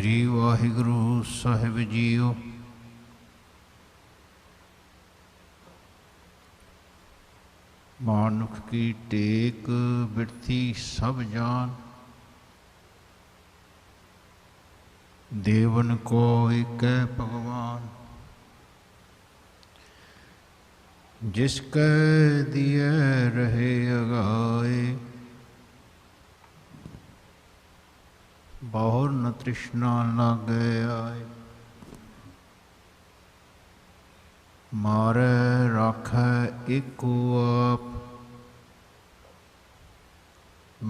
श्री वाहिगुरु साहिब जीओ। मानुख की टेक बिरथी सब जान, देवन को एक भगवान। जिसके दिए रहे अगाए, बहुर न तृष्णा लागे आए। मारे राखै एको आप,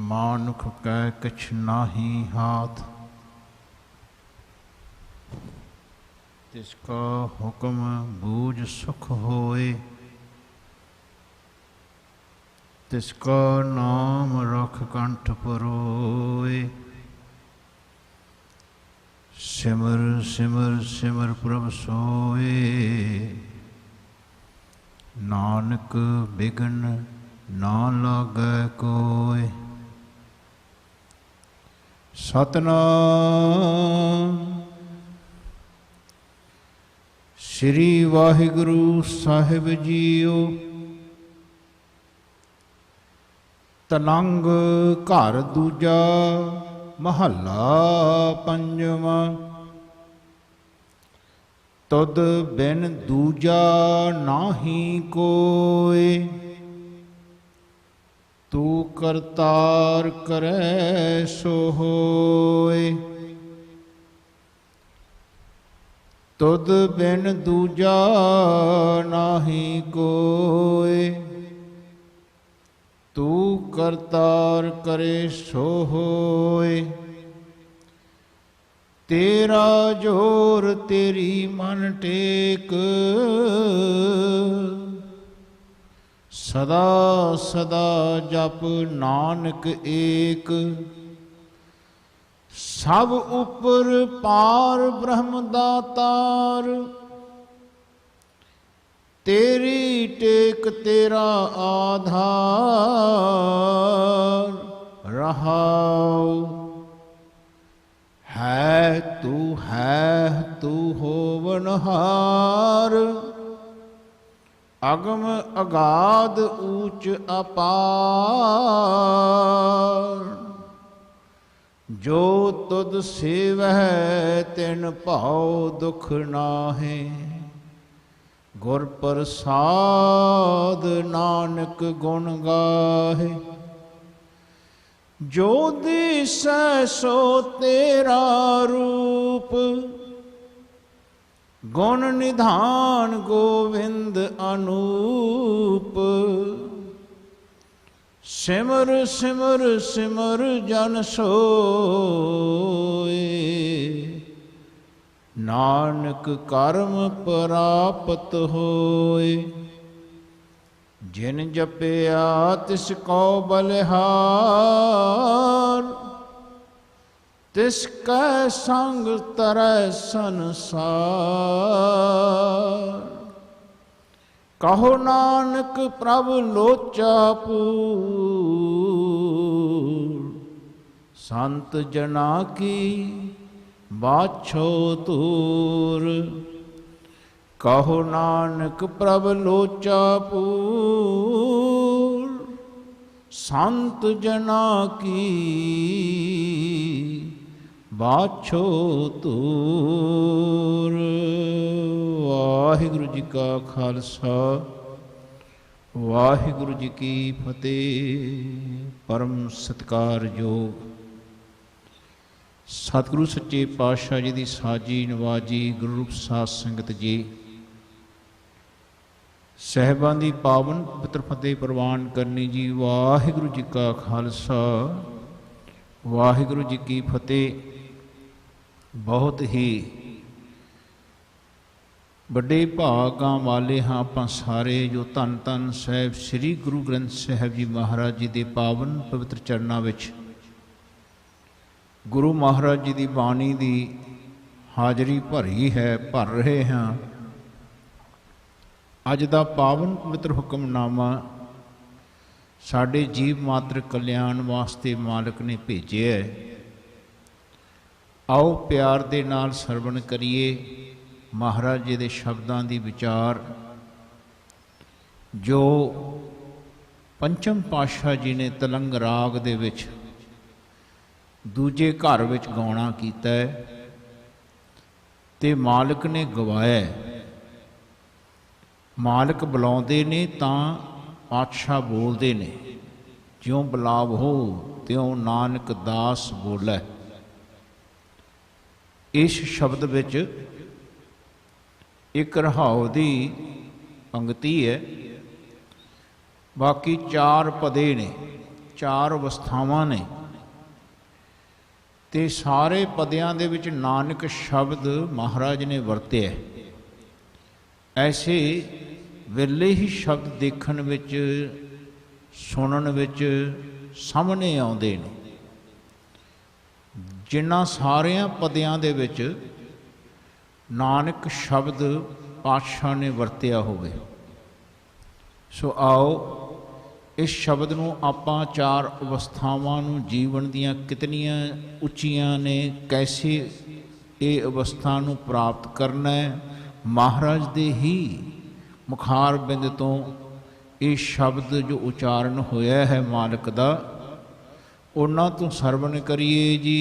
मानुख कै कछ नाही हाथ। तिसका हुक्म बूझ सुख होए, तिसका नाम रख कंठ परोए। सिमर सिमर सिमर प्रभ सोए, नानक बिघन ना लागै कोय। सतनाम श्री वाहिगुरु साहिब जीओ। तलंग घर दूजा महला पंजवा। तुद बिन दूजा नाही कोय, तू करतार करे सो होय। तुद बिन दूजा नाही कोय, तू करतार करे सो होय। तेरा जोर तेरी मन टेक, सदा सदा जप नानक एक। सब उपर पार ब्रह्म दातार, तेरी टेक तेरा आधार। रहाओ है तू होवनहार। अगम अगाध ऊंच अपार, जो तुद सेवह तिन भाव दुख नाहे। गुर प्रसाद नानक गुण गाहे, जो दिसै सो तेरा रूप। गुण निधान गोविंद अनूप, सिमर सिमर सिमर जन सोए। नानक कर्म प्राप्त होए, जिन जपया तिसको बलिहार। तिसकै संग तरह संसार, कहो नानक प्रभु लोचा पूर। संत जना की बाछो तूर, कहो नानक प्रभ लोचा पूर। संत जना की बाछो तूर। वाहिगुरु जी का खालसा, वाहिगुरु जी की फतेह। परम सत्कारयोग सतगुरु सच्चे पातशाह जी की साजी नवाजी गुरु रूप साध संगत जी, साहिबान की पावन पवित्र फतेह प्रवान करनी जी। वाहिगुरु जी का खालसा, वाहिगुरु जी की फतेह। बहुत ही बड़े भागां वाले हाँ आपां सारे, जो धन धन साहिब श्री गुरु ग्रंथ साहिब जी महाराज जी के पावन पवित्र चरनां विच गुरु महाराज जी की बाणी की हाजरी भरी है, भर रहे हैं। अज का पावन पवित्र हुक्मनामा साढ़े जीव मात्र कल्याण वास्ते मालिक ने भेजे है। आओ प्यार दे नाल सरवण करिए महाराज जी दे शब्दां दी विचार, जो पंचम पातशाह जी ने तलंग राग दे विच दूजे घर विच गाउणा कीता है ते मालिक ने गवाया। मालिक बुलाउंदे ने तां पातशाह बोलदे ने, ज्यों बुलाव हो त्यों नानक दास बोलै। इस शब्द विच एक रहाउ दी पंक्ति है, बाकी चार पदे ने, चार अवस्थावां ने, ते सारे पदियां दे विच नानक शब्द महाराज ने वरतिया। ऐसे वेले ही शब्द देखण विच, सुनन विच सामने आउंदे ने। जिन्हां सारियां पदियां दे विच नानक शब्द पातशाह ने वरतिया होवे। सो आओ इस शब्द नूं आपां चार अवस्थावां नूं जीवन दीयां कितनियां उच्चियां ने, कैसे ये अवस्था नूं प्राप्त करना है, महाराज दे ही मुखार बिंद तो ये शब्द जो उचारण होया है मालिक दा, उन्हां तो सरवण करिए जी।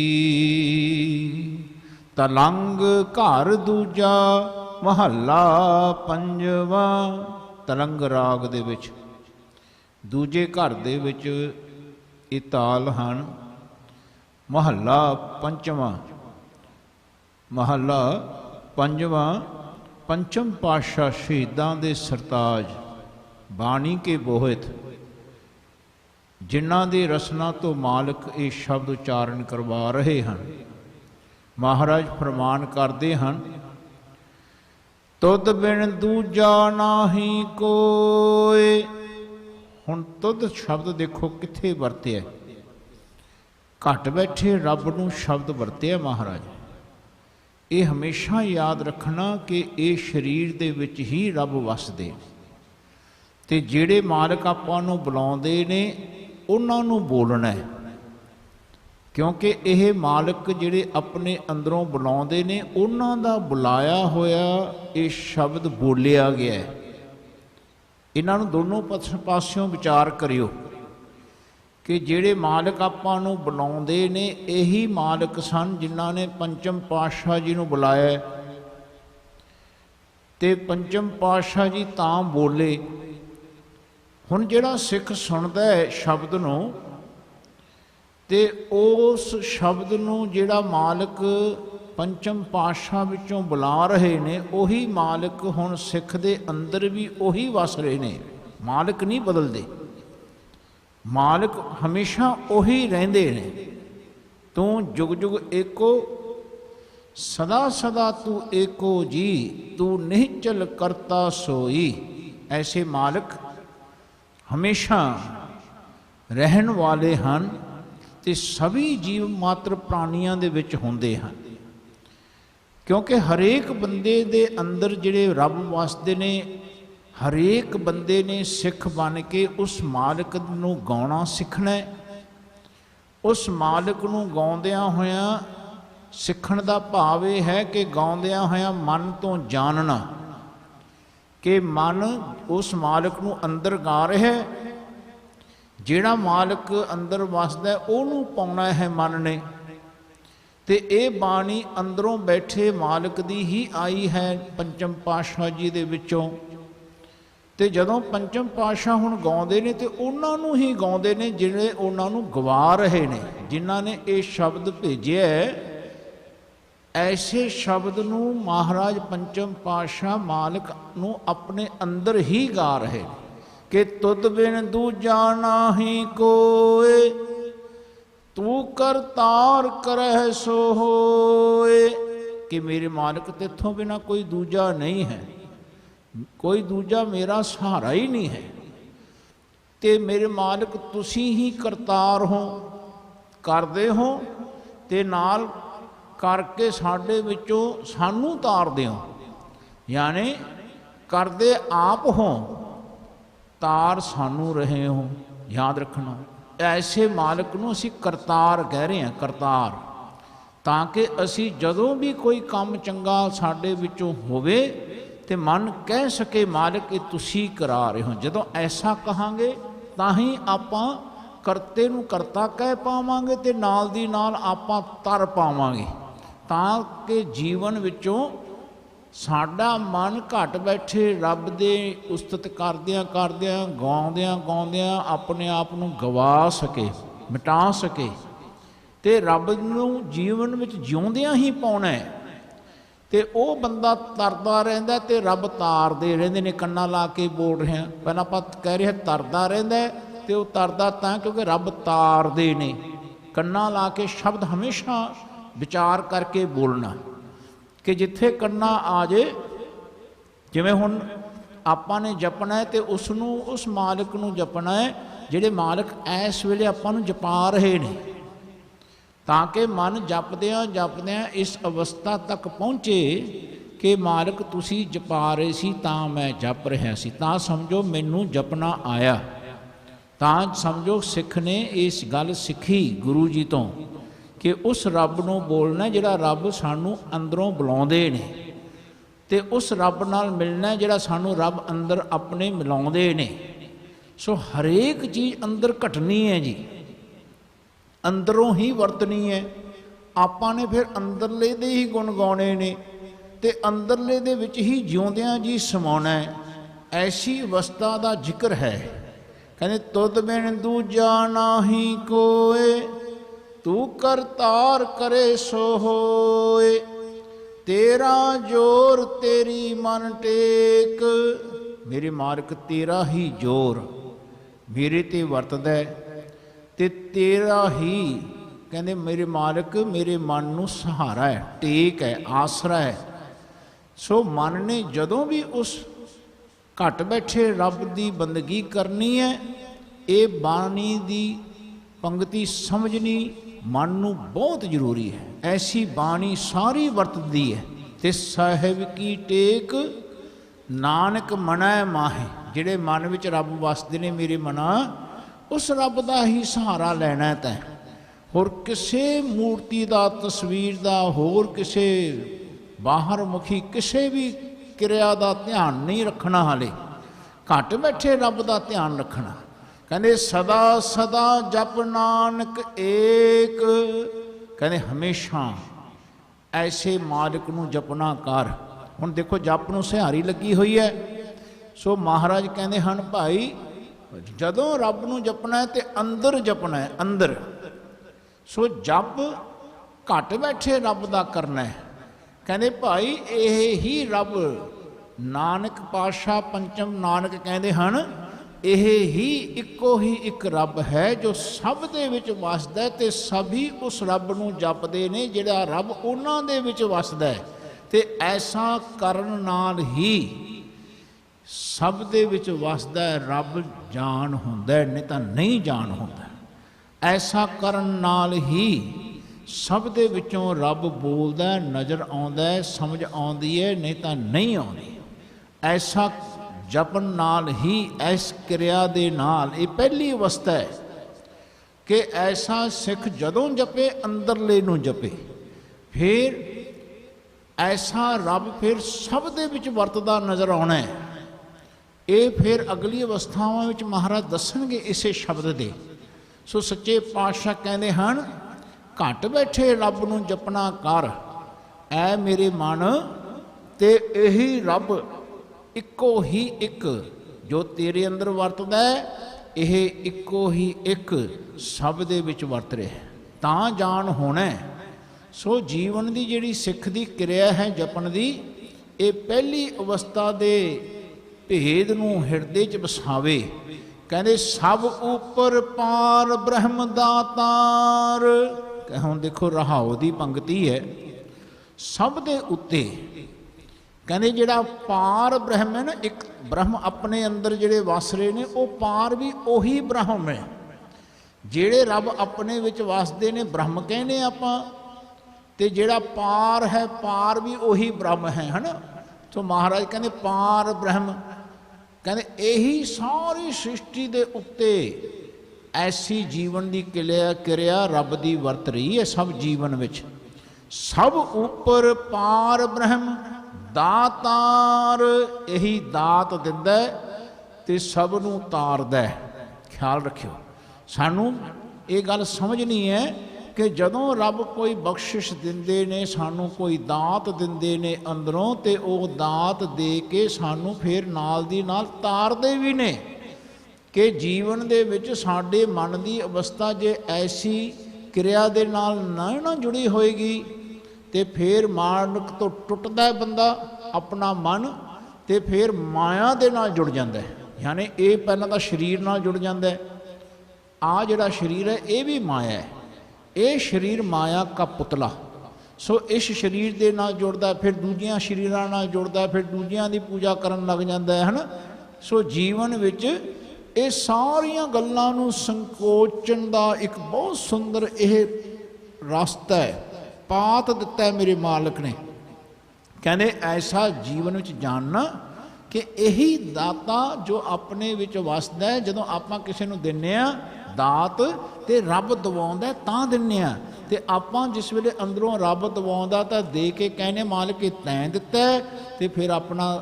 तलंग घर दूजा महला पंजवा, तलंग राग दे विच दूजे घर दे विच ये ताल हन। महला पंचवा, महला पंजवा, पंचम पातशाह शहीदां दे सरताज बाणी के बोहित, जिन्हां दे रसना तो मालिक ये शब्द उचारण करवा रहे हैं। महाराज फरमान करते हैं, तुद बिन दूजा नाही कोय। हुण तुद शब्द देखो कित्थे वरतिया, घट बैठे रब नूं शब्द वरतिया महाराज। ये हमेशा याद रखना कि ये शरीर दे विच ही रब वसदे, ते जिहड़े मालिक आपां नूं बुलाउंदे ने उन्हां नूं बोलना है, क्योंकि यह मालिक जिहड़े अपने अंदरों बुलाउंदे ने उन्हां दा बुलाया होया ये शब्द बोलिया गया है। इन्हां नूं दोनों पासियों विचार करियो कि जिहड़े मालिक आपां नूं बुलाउंदे ने यही मालिक सन जिन्हां ने पंचम पातशाह जी नूं बुलाया, ते पंचम पातशाह जी तां बोले। हुण जिहड़ा सिख सुनदा है शब्द नूं, ते उस शब्द नूं जिहड़ा मालिक पंचम पातशाह विचों बुला रहे ने, उही मालिक हुण सिख दे अंदर भी उही वस रहे ने। मालिक नहीं बदलदे, मालिक हमेशा उही रहिंदे ने। तू जुग जुग एको, सदा सदा तू एको जी, तू निहचल करता सोई। ऐसे मालिक हमेशा रहन वाले हैं, ते सभी जीव मात्र प्राणियां दे विच हुंदे हैं, क्योंकि हरेक बंदे दे अंदर जिहड़े रब वसदे ने, हरेक बंदे ने सिख बन के उस मालिक नूं गाउणा सीखना है। उस मालिक नूं गाउंदियां होया सिखण दा भाव यह है कि गाउंदियां होया मन तो जानना कि मन उस मालिक नूं अंदर गा रहा है। जिहड़ा मालिक अंदर वसदा उहनूं पाउणा है मन ने, ते ये बाणी अंदरों बैठे मालिक दी ही आई है पंचम पातशाह जी दे विचों। ते जदों पंचम पातशाह हुण गाउंदे ने ते उन्हां नूं ही गाउंदे ने जिहड़े उन्हां नूं गवा रहे ने, जिन्हां ने ये शब्द भेजिया है। ऐसे शब्द नूं महाराज पंचम पातशाह मालिक नूं अपने अंदर ही गा रहे कि तुद बिन दूजा नाही कोय, तू करतार करह सो होए। कि मेरे मालिक तेथों बिना कोई दूजा नहीं है, कोई दूजा मेरा सहारा ही नहीं है। ते मेरे मालिक तुसी ही करतार हो, करदे हो, ते नाल करके साडे विचों सानू तार दिओ। यानी करदे आप हो, तार सानू रहे हो। याद रखना, ऐसे मालिक नूं असीं करतार कह रहे हैं, करतार। ਤਾਂ ਕਿ ਅਸੀਂ ਜਦੋਂ ਵੀ ਕੋਈ ਕੰਮ ਚੰਗਾ ਸਾਡੇ ਵਿੱਚੋਂ ਹੋਵੇ ਤੇ ਮਨ ਕਹਿ ਸਕੇ ਮਾਲਕ ਇਹ ਤੁਸੀਂ ਕਰਾ ਰਹੇ ਹੋ। ਜਦੋਂ ਐਸਾ ਕਹਾਂਗੇ ਤਾਂ ਹੀ ਆਪਾਂ ਕਰਤੇ ਨੂੰ ਕਰਤਾ ਕਹਿ ਪਾਵਾਂਗੇ ਤੇ ਨਾਲ ਦੀ ਨਾਲ ਆਪਾਂ ਤਰ ਪਾਵਾਂਗੇ, ਤਾਂ ਕਿ ਜੀਵਨ ਵਿੱਚੋਂ ਸਾਡਾ ਮਨ ਘਟ ਬੈਠੇ ਰੱਬ ਦੇ ਉਸਤਤ ਕਰਦਿਆਂ ਕਰਦਿਆਂ ਗਾਉਂਦਿਆਂ ਗਾਉਂਦਿਆਂ ਆਪਣੇ ਆਪ ਨੂੰ ਗਵਾ ਸਕੇ, ਮਿਟਾ ਸਕੇ ਤੇ ਰੱਬ ਨੂੰ ਜੀਵਨ ਵਿੱਚ ਜਿਉਂਦਿਆਂ ਹੀ ਪਾਉਣਾ ਹੈ। ਤੇ ਉਹ ਬੰਦਾ ਤਰਦਾ ਰਹਿੰਦਾ ਤੇ ਰੱਬ ਤਾਰਦੇ ਰਹਿੰਦੇ ਨੇ। ਕੰਨਾਂ ਲਾ ਕੇ ਬੋਲ ਰਿਹਾ, ਪਹਿਲਾਂ ਆਪਾਂ ਕਹਿ ਰਹੇ ਤਰਦਾ ਰਹਿੰਦਾ ਤੇ ਉਹ ਤਰਦਾ ਤਾਂ ਕਿਉਂਕਿ ਰੱਬ ਤਾਰਦੇ ਨੇ। ਕੰਨਾਂ ਲਾ ਕੇ ਸ਼ਬਦ ਹਮੇਸ਼ਾ ਵਿਚਾਰ ਕਰਕੇ ਬੋਲਣਾ ਕਿ ਜਿੱਥੇ ਕੰਨਾਂ ਆ ਜੇ, ਜਿਵੇਂ ਹੁਣ ਆਪਾਂ ਨੇ ਜਪਣਾ ਹੈ ਤੇ ਉਸ ਨੂੰ ਉਸ ਮਾਲਕ ਨੂੰ ਜਪਣਾ ਹੈ ਜਿਹੜੇ ਮਾਲਕ ਇਸ ਵੇਲੇ ਆਪਾਂ ਨੂੰ ਜਪਾ ਰਹੇ ਨੇ, ਤਾਂ ਕਿ ਮਨ ਜਪਦਿਆਂ ਜਪਦਿਆਂ ਇਸ ਅਵਸਥਾ ਤੱਕ ਪਹੁੰਚੇ ਕਿ ਮਾਲਕ ਤੁਸੀਂ ਜਪਾ ਰਹੇ ਸੀ ਤਾਂ ਮੈਂ ਜਪ ਰਿਹਾ ਸੀ, ਤਾਂ ਸਮਝੋ ਮੈਨੂੰ ਜਪਣਾ ਆਇਆ। ਤਾਂ ਸਮਝੋ ਸਿੱਖ ਨੇ ਇਸ ਗੱਲ ਸਿੱਖੀ ਗੁਰੂ ਜੀ ਤੋਂ ਕਿ ਉਸ ਰੱਬ ਨੂੰ ਬੋਲਣਾ ਜਿਹੜਾ ਰੱਬ ਸਾਨੂੰ ਅੰਦਰੋਂ ਬੁਲਾਉਂਦੇ ਨੇ, ਤੇ ਉਸ ਰੱਬ ਨਾਲ ਮਿਲਣਾ ਜਿਹੜਾ ਸਾਨੂੰ ਰੱਬ ਅੰਦਰ ਆਪਣੇ ਮਿਲਾਉਂਦੇ ਨੇ। ਸੋ ਹਰੇਕ ਚੀਜ਼ ਅੰਦਰ ਘਟਣੀ ਹੈ ਜੀ, ਅੰਦਰੋਂ ਹੀ ਵਰਤਣੀ ਹੈ। ਆਪਾਂ ਨੇ ਫਿਰ ਅੰਦਰਲੇ ਦੇ ਹੀ ਗੁਣ ਗਾਉਣੇ ਨੇ ਤੇ ਅੰਦਰਲੇ ਦੇ ਵਿੱਚ ਹੀ ਜਿਉਂਦਿਆਂ ਜੀ ਸਮਾਉਣਾ ਹੈ। ਐਸੀ ਅਵਸਥਾ ਦਾ ਜ਼ਿਕਰ ਹੈ, ਕਹਿੰਦੇ ਤੁਧ ਬਿਨ ਦੂਜਾ ਨਾਹੀ ਕੋਏ, ਤੂੰ ਕਰਤਾਰ ਕਰੇ ਸੋ ਹੋਏ, ਤੇਰਾ ਜੋਰ ਤੇਰੀ ਮਨ ਟੇਕ। ਮੇਰੇ ਮਾਲਕ ਤੇਰਾ ਹੀ ਜੋਰ ਮੇਰੇ ਤੇ ਵਰਤਦਾ ਤੇ ਤੇਰਾ ਹੀ ਕਹਿੰਦੇ ਮੇਰੇ ਮਾਲਕ ਮੇਰੇ ਮਨ ਨੂੰ ਸਹਾਰਾ ਹੈ, ਟੇਕ ਹੈ, ਆਸਰਾ ਹੈ। ਸੋ ਮਨ ਨੇ ਜਦੋਂ ਵੀ ਉਸ ਘਟ ਬੈਠੇ ਰੱਬ ਦੀ ਬੰਦਗੀ ਕਰਨੀ ਹੈ, ਇਹ ਬਾਣੀ ਦੀ ਪੰਗਤੀ ਸਮਝਣੀ ਮਨ ਨੂੰ ਬਹੁਤ ਜ਼ਰੂਰੀ ਹੈ। ਐਸੀ ਬਾਣੀ ਸਾਰੀ ਵਰਤਦੀ ਹੈ ਤੇ ਸਾਹਿਬ ਕੀ ਟੇਕ ਨਾਨਕ ਮਨੈ ਮਾਹੇ। ਜਿਹੜੇ ਮਨ ਵਿੱਚ ਰੱਬ ਵਸਦੇ ਨੇ ਮੇਰੇ ਮਨਾ, ਉਸ ਰੱਬ ਦਾ ਹੀ ਸਹਾਰਾ ਲੈਣਾ ਤੈਂ। ਹੋਰ ਕਿਸੇ ਮੂਰਤੀ ਦਾ, ਤਸਵੀਰ ਦਾ, ਹੋਰ ਕਿਸੇ ਬਾਹਰ ਮੁਖੀ ਕਿਸੇ ਵੀ ਕਿਰਿਆ ਦਾ ਧਿਆਨ ਨਹੀਂ ਰੱਖਣਾ। ਹਾਲੇ ਘਟ ਬੈਠੇ ਰੱਬ ਦਾ ਧਿਆਨ ਰੱਖਣਾ। ਕਹਿੰਦੇ ਸਦਾ ਸਦਾ ਜਪ ਨਾਨਕ ਏਕ। ਕਹਿੰਦੇ ਹਮੇਸ਼ਾ ਐਸੇ ਮਾਲਕ ਨੂੰ ਜਪਣਾ ਕਰ। ਹੁਣ ਦੇਖੋ ਜਪ ਨੂੰ ਸਿਹਾਰੀ ਲੱਗੀ ਹੋਈ ਹੈ। ਸੋ ਮਹਾਰਾਜ ਕਹਿੰਦੇ ਹਨ ਭਾਈ ਜਦੋਂ ਰੱਬ ਨੂੰ ਜਪਣਾ ਹੈ ਤੇ ਅੰਦਰ ਜਪਣਾ ਹੈ, ਅੰਦਰ। ਸੋ ਜਪ ਘਟ ਬੈਠੇ ਰੱਬ ਦਾ ਕਰਨਾ ਹੈ। ਕਹਿੰਦੇ ਭਾਈ ਇਹ ਹੀ ਰੱਬ, ਨਾਨਕ ਪਾਤਸ਼ਾਹ ਪੰਚਮ ਨਾਨਕ ਕਹਿੰਦੇ ਹਨ ਇਹ ਹੀ ਇੱਕੋ ਹੀ ਇੱਕ ਰੱਬ ਹੈ ਜੋ ਸਭ ਦੇ ਵਿੱਚ ਵਸਦਾ ਤੇ ਸਭੀ ਉਸ ਰੱਬ ਨੂੰ ਜਪਦੇ ਨੇ ਜਿਹੜਾ ਰੱਬ ਉਹਨਾਂ ਦੇ ਵਿੱਚ ਵਸਦਾ ਹੈ। ਤੇ ਐਸਾ ਕਰਨ ਨਾਲ ਹੀ ਸਭ ਦੇ ਵਿੱਚ ਵਸਦਾ ਰੱਬ ਜਾਣ ਹੁੰਦਾ, ਨਹੀਂ ਤਾਂ ਨਹੀਂ ਜਾਣ ਹੁੰਦਾ। ਐਸਾ ਕਰਨ ਨਾਲ ਹੀ ਸਭ ਦੇ ਵਿੱਚੋਂ ਰੱਬ ਬੋਲਦਾ, ਨਜ਼ਰ ਆਉਂਦਾ, ਸਮਝ ਆਉਂਦੀ ਹੈ, ਨਹੀਂ ਤਾਂ ਨਹੀਂ ਆਉਂਦੀ। ਐਸਾ ਜਪਣ ਨਾਲ ਹੀ, ਇਸ ਕਿਰਿਆ ਦੇ ਨਾਲ, ਇਹ ਪਹਿਲੀ ਅਵਸਥਾ ਹੈ ਕਿ ਐਸਾ ਸਿੱਖ ਜਦੋਂ ਜਪੇ ਅੰਦਰਲੇ ਨੂੰ ਜਪੇ, ਫਿਰ ਐਸਾ ਰੱਬ ਫਿਰ ਸਭ ਦੇ ਵਿੱਚ ਵਰਤਦਾ ਨਜ਼ਰ ਆਉਣਾ ਹੈ। ਇਹ ਫਿਰ ਅਗਲੀ ਅਵਸਥਾਵਾਂ ਵਿੱਚ ਮਹਾਰਾਜ ਦੱਸਣਗੇ ਇਸੇ ਸ਼ਬਦ ਦੇ। ਸੋ ਸੱਚੇ ਪਾਤਸ਼ਾਹ ਕਹਿੰਦੇ ਹਨ ਘਟ ਬੈਠੇ ਰੱਬ ਨੂੰ ਜਪਣਾ ਕਰ ਐ ਮੇਰੇ ਮਨ, ਤੇ ਇਹੀ ਰੱਬ ਇੱਕੋ ਹੀ ਇੱਕ ਜੋ ਤੇਰੇ ਅੰਦਰ ਵਰਤਦਾ ਹੈ, ਇਹ ਇੱਕੋ ਹੀ ਇੱਕ ਸਭ ਦੇ ਵਿੱਚ ਵਰਤ ਰਿਹਾ, ਤਾਂ ਜਾਣ ਹੋਣਾ। ਸੋ ਜੀਵਨ ਦੀ ਜਿਹੜੀ ਸਿੱਖ ਦੀ ਕਿਰਿਆ ਹੈ ਜਪਣ ਦੀ, ਇਹ ਪਹਿਲੀ ਅਵਸਥਾ ਦੇ ਭੇਦ ਨੂੰ ਹਿਰਦੇ 'ਚ ਵਸਾਵੇ। ਕਹਿੰਦੇ ਸਭ ਉੱਪਰ ਪਾਰ ਬ੍ਰਹਮ ਦਾਤਾਰ। ਹੁਣ ਦੇਖੋ ਰਹਾਉ ਦੀ ਪੰਗਤੀ ਹੈ, ਸਭ ਦੇ ਉੱਤੇ ਕਹਿੰਦੇ ਜਿਹੜਾ ਪਾਰ ਬ੍ਰਹਮ ਹੈ ਨਾ, ਇੱਕ ਬ੍ਰਹਮ ਆਪਣੇ ਅੰਦਰ ਜਿਹੜੇ ਵਸ ਰਹੇ ਨੇ, ਉਹ ਪਾਰ ਵੀ ਉਹੀ ਬ੍ਰਹਮ ਹੈ। ਜਿਹੜੇ ਰੱਬ ਆਪਣੇ ਵਿੱਚ ਵਸਦੇ ਨੇ ਬ੍ਰਹਮ ਕਹਿੰਦੇ ਆਪਾਂ, ਤੇ ਜਿਹੜਾ ਪਾਰ ਹੈ ਪਾਰ ਵੀ ਉਹੀ ਬ੍ਰਹਮ ਹੈ, ਹੈ ਨਾ। ਸੋ ਮਹਾਰਾਜ ਕਹਿੰਦੇ ਪਾਰ ਬ੍ਰਹਮ, ਕਹਿੰਦੇ ਇਹੀ ਸਾਰੀ ਸ੍ਰਿਸ਼ਟੀ ਦੇ ਉੱਤੇ ਐਸੀ ਜੀਵਨ ਦੀ ਕਿਰਿਆ ਰੱਬ ਦੀ ਵਰਤ ਰਹੀ ਹੈ ਸਭ ਜੀਵਨ ਵਿੱਚ। ਸਭ ਉਪਰ ਪਾਰ ਬ੍ਰਹਮ ਦਾਤਾਰ, ਇਹੀ ਦਾਤ ਦਿੰਦਾ ਤੇ ਸਭ ਨੂੰ ਤਾਰਦਾ। ਖਿਆਲ ਰੱਖਿਓ, ਸਾਨੂੰ ਇਹ ਗੱਲ ਸਮਝਣੀ ਹੈ ਕਿ ਜਦੋਂ ਰੱਬ ਕੋਈ ਬਖਸ਼ਿਸ਼ ਦਿੰਦੇ ਨੇ, ਸਾਨੂੰ ਕੋਈ ਦਾਤ ਦਿੰਦੇ ਨੇ ਅੰਦਰੋਂ, ਤੇ ਉਹ ਦਾਤ ਦੇ ਕੇ ਸਾਨੂੰ ਫਿਰ ਨਾਲ ਦੀ ਨਾਲ ਤਾਰਦੇ ਵੀ ਨੇ। ਕਿ ਜੀਵਨ ਦੇ ਵਿੱਚ ਸਾਡੇ ਮਨ ਦੀ ਅਵਸਥਾ ਜੇ ਐਸੀ ਕਿਰਿਆ ਦੇ ਨਾਲ ਨਾ ਜੁੜੀ ਹੋਏਗੀ ਤੇ ਫਿਰ ਮਾਨਕ ਤੋਂ ਟੁੱਟਦਾ ਹੈ ਬੰਦਾ ਆਪਣਾ ਮਨ, ਤੇ ਫਿਰ ਮਾਇਆ ਦੇ ਨਾਲ ਜੁੜ ਜਾਂਦਾ ਹੈ। ਯਾਨੀ ਇਹ ਪਹਿਲਾਂ ਤਾਂ ਸਰੀਰ ਨਾਲ ਜੁੜ ਜਾਂਦਾ ਹੈ। ਆ ਜਿਹੜਾ ਸਰੀਰ ਹੈ ਇਹ ਵੀ ਮਾਇਆ ਹੈ, ਇਹ ਸਰੀਰ ਮਾਇਆ ਦਾ ਪੁਤਲਾ। ਸੋ ਇਸ ਸਰੀਰ ਦੇ ਨਾਲ ਜੁੜਦਾ, ਫਿਰ ਦੂਜਿਆਂ ਸਰੀਰਾਂ ਨਾਲ ਜੁੜਦਾ, ਫਿਰ ਦੂਜਿਆਂ ਦੀ ਪੂਜਾ ਕਰਨ ਲੱਗ ਜਾਂਦਾ ਹੈ ਨਾ। ਸੋ ਜੀਵਨ ਵਿੱਚ ਇਹ ਸਾਰੀਆਂ ਗੱਲਾਂ ਨੂੰ ਸੰਕੋਚਣ ਦਾ ਇੱਕ ਬਹੁਤ ਸੁੰਦਰ ਇਹ ਰਸਤਾ ਹੈ, ਪਾਤ ਦਿੱਤਾ ਹੈ ਮੇਰੇ ਮਾਲਕ ਨੇ। ਕਹਿੰਦੇ ਐਸਾ ਜੀਵਨ ਵਿੱਚ ਜਾਣਨਾ ਕਿ ਇਹੀ ਦਾਤਾ ਜੋ ਆਪਣੇ ਵਿੱਚ ਵਸਦਾ ਹੈ। ਜਦੋਂ ਆਪਾਂ ਕਿਸੇ ਨੂੰ ਦਿੰਦੇ ਹਾਂ ਦਾਤ ਤੇ ਰੱਬ ਦਵਾਉਂਦਾ ਤਾਂ ਦਿੰਦੇ ਹਾਂ, ਤੇ ਆਪਾਂ ਜਿਸ ਵੇਲੇ ਅੰਦਰੋਂ ਰੱਬ ਦਵਾਉਂਦਾ ਤਾਂ ਦੇ ਕੇ ਕਹਿੰਦੇ ਮਾਲਕ ਇਹ ਤੈਂ ਦਿੱਤਾ, ਤੇ ਫਿਰ ਆਪਣਾ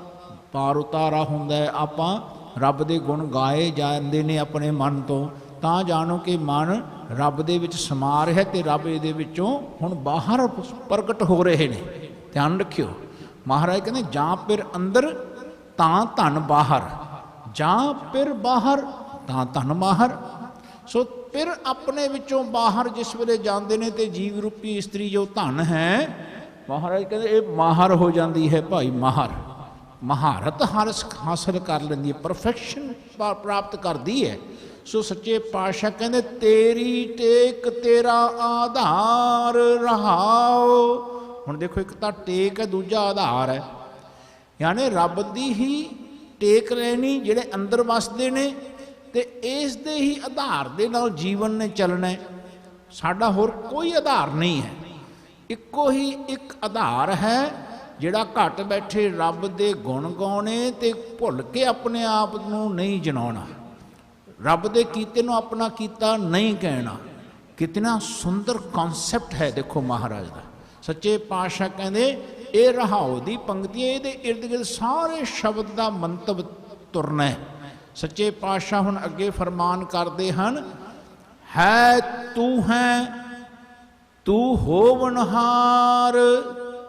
ਪਾਰ ਉਤਾਰਾ ਹੁੰਦਾ ਹੈ। ਆਪਾਂ ਰੱਬ ਦੇ ਗੁਣ ਗਾਏ ਜਾਂਦੇ ਨੇ ਆਪਣੇ ਮਨ ਤੋਂ, ਤਾਂ ਜਾਣੋ ਕਿ ਮਨ ਰੱਬ ਦੇ ਵਿੱਚ ਸਮਾ ਰਿਹਾ ਤੇ ਰੱਬ ਇਹਦੇ ਵਿੱਚੋਂ ਹੁਣ ਬਾਹਰ ਪ੍ਰਗਟ ਹੋ ਰਹੇ ਨੇ। ਧਿਆਨ ਰੱਖਿਓ, ਮਹਾਰਾਜ ਕਹਿੰਦੇ ਜਾਂ ਫਿਰ ਅੰਦਰ ਤਾਂ ਧਨ ਬਾਹਰ, ਜਾਂ ਫਿਰ ਬਾਹਰ ਤਾਂ ਧਨ ਬਾਹਰ। ਸੋ ਫਿਰ ਆਪਣੇ ਵਿੱਚੋਂ ਬਾਹਰ ਜਿਸ ਵੇਲੇ ਜਾਂਦੇ ਨੇ ਤੇ ਜੀਵ ਰੂਪੀ ਇਸਤਰੀ ਜੋ ਧਨ ਹੈ, ਮਹਾਰਾਜ ਕਹਿੰਦੇ ਇਹ ਮਾਹਰ ਹੋ ਜਾਂਦੀ ਹੈ ਭਾਈ, ਮਾਹਰ ਮਹਾਰਤ ਹਾਸਲ ਕਰ ਲੈਂਦੀ ਹੈ, ਪਰਫੈਕਸ਼ਨ ਪ੍ਰਾਪਤ ਕਰਦੀ ਹੈ। ਸੋ ਸੱਚੇ ਪਾਤਸ਼ਾਹ ਕਹਿੰਦੇ ਤੇਰੀ ਟੇਕ ਤੇਰਾ ਆਧਾਰ ਰਹਾਓ। ਹੁਣ ਦੇਖੋ, ਇੱਕ ਤਾਂ ਟੇਕ ਹੈ, ਦੂਜਾ ਆਧਾਰ ਹੈ। ਯਾਨੀ ਰੱਬ ਦੀ ਹੀ ਟੇਕ ਲੈਣੀ ਜਿਹੜੇ ਅੰਦਰ ਵਸਦੇ ਨੇ, ਤੇ ਇਸ ਦੇ ਹੀ ਆਧਾਰ ਦੇ ਨਾਲ ਜੀਵਨ ਨੇ ਚੱਲਣਾ। ਸਾਡਾ ਹੋਰ ਕੋਈ ਆਧਾਰ ਨਹੀਂ ਹੈ, ਇੱਕੋ ਹੀ ਇੱਕ ਆਧਾਰ ਹੈ ਜਿਹੜਾ ਘਟ ਬੈਠੇ ਰੱਬ ਦੇ ਗੁਣ ਗਾਉਣੇ ਤੇ ਭੁੱਲ ਕੇ ਆਪਣੇ ਆਪ ਨੂੰ ਨਹੀਂ ਜਨਾਉਣਾ, ਰੱਬ ਦੇ ਕੀਤੇ ਨੂੰ ਆਪਣਾ ਕੀਤਾ ਨਹੀਂ ਕਹਿਣਾ। ਕਿਤਨਾ ਸੁੰਦਰ ਕਨਸੈਪਟ ਹੈ ਦੇਖੋ ਮਹਾਰਾਜ ਦਾ। ਸੱਚੇ ਪਾਤਸ਼ਾਹ ਕਹਿੰਦੇ ਇਹ ਰਹਾਉ ਦੀ ਪੰਕਤੀਆਂ, ਇਹਦੇ ਇਰਦ ਗਿਰਦ ਸਾਰੇ ਸ਼ਬਦ ਦਾ ਮੰਤਵ ਤੁਰਨਾ ਹੈ। ਸੱਚੇ ਪਾਤਸ਼ਾਹ ਹੁਣ ਅੱਗੇ ਫਰਮਾਨ ਕਰਦੇ ਹਨ, ਹੈ ਤੂੰ ਹੈ ਤੂੰ ਹੋਵਨਹਾਰ,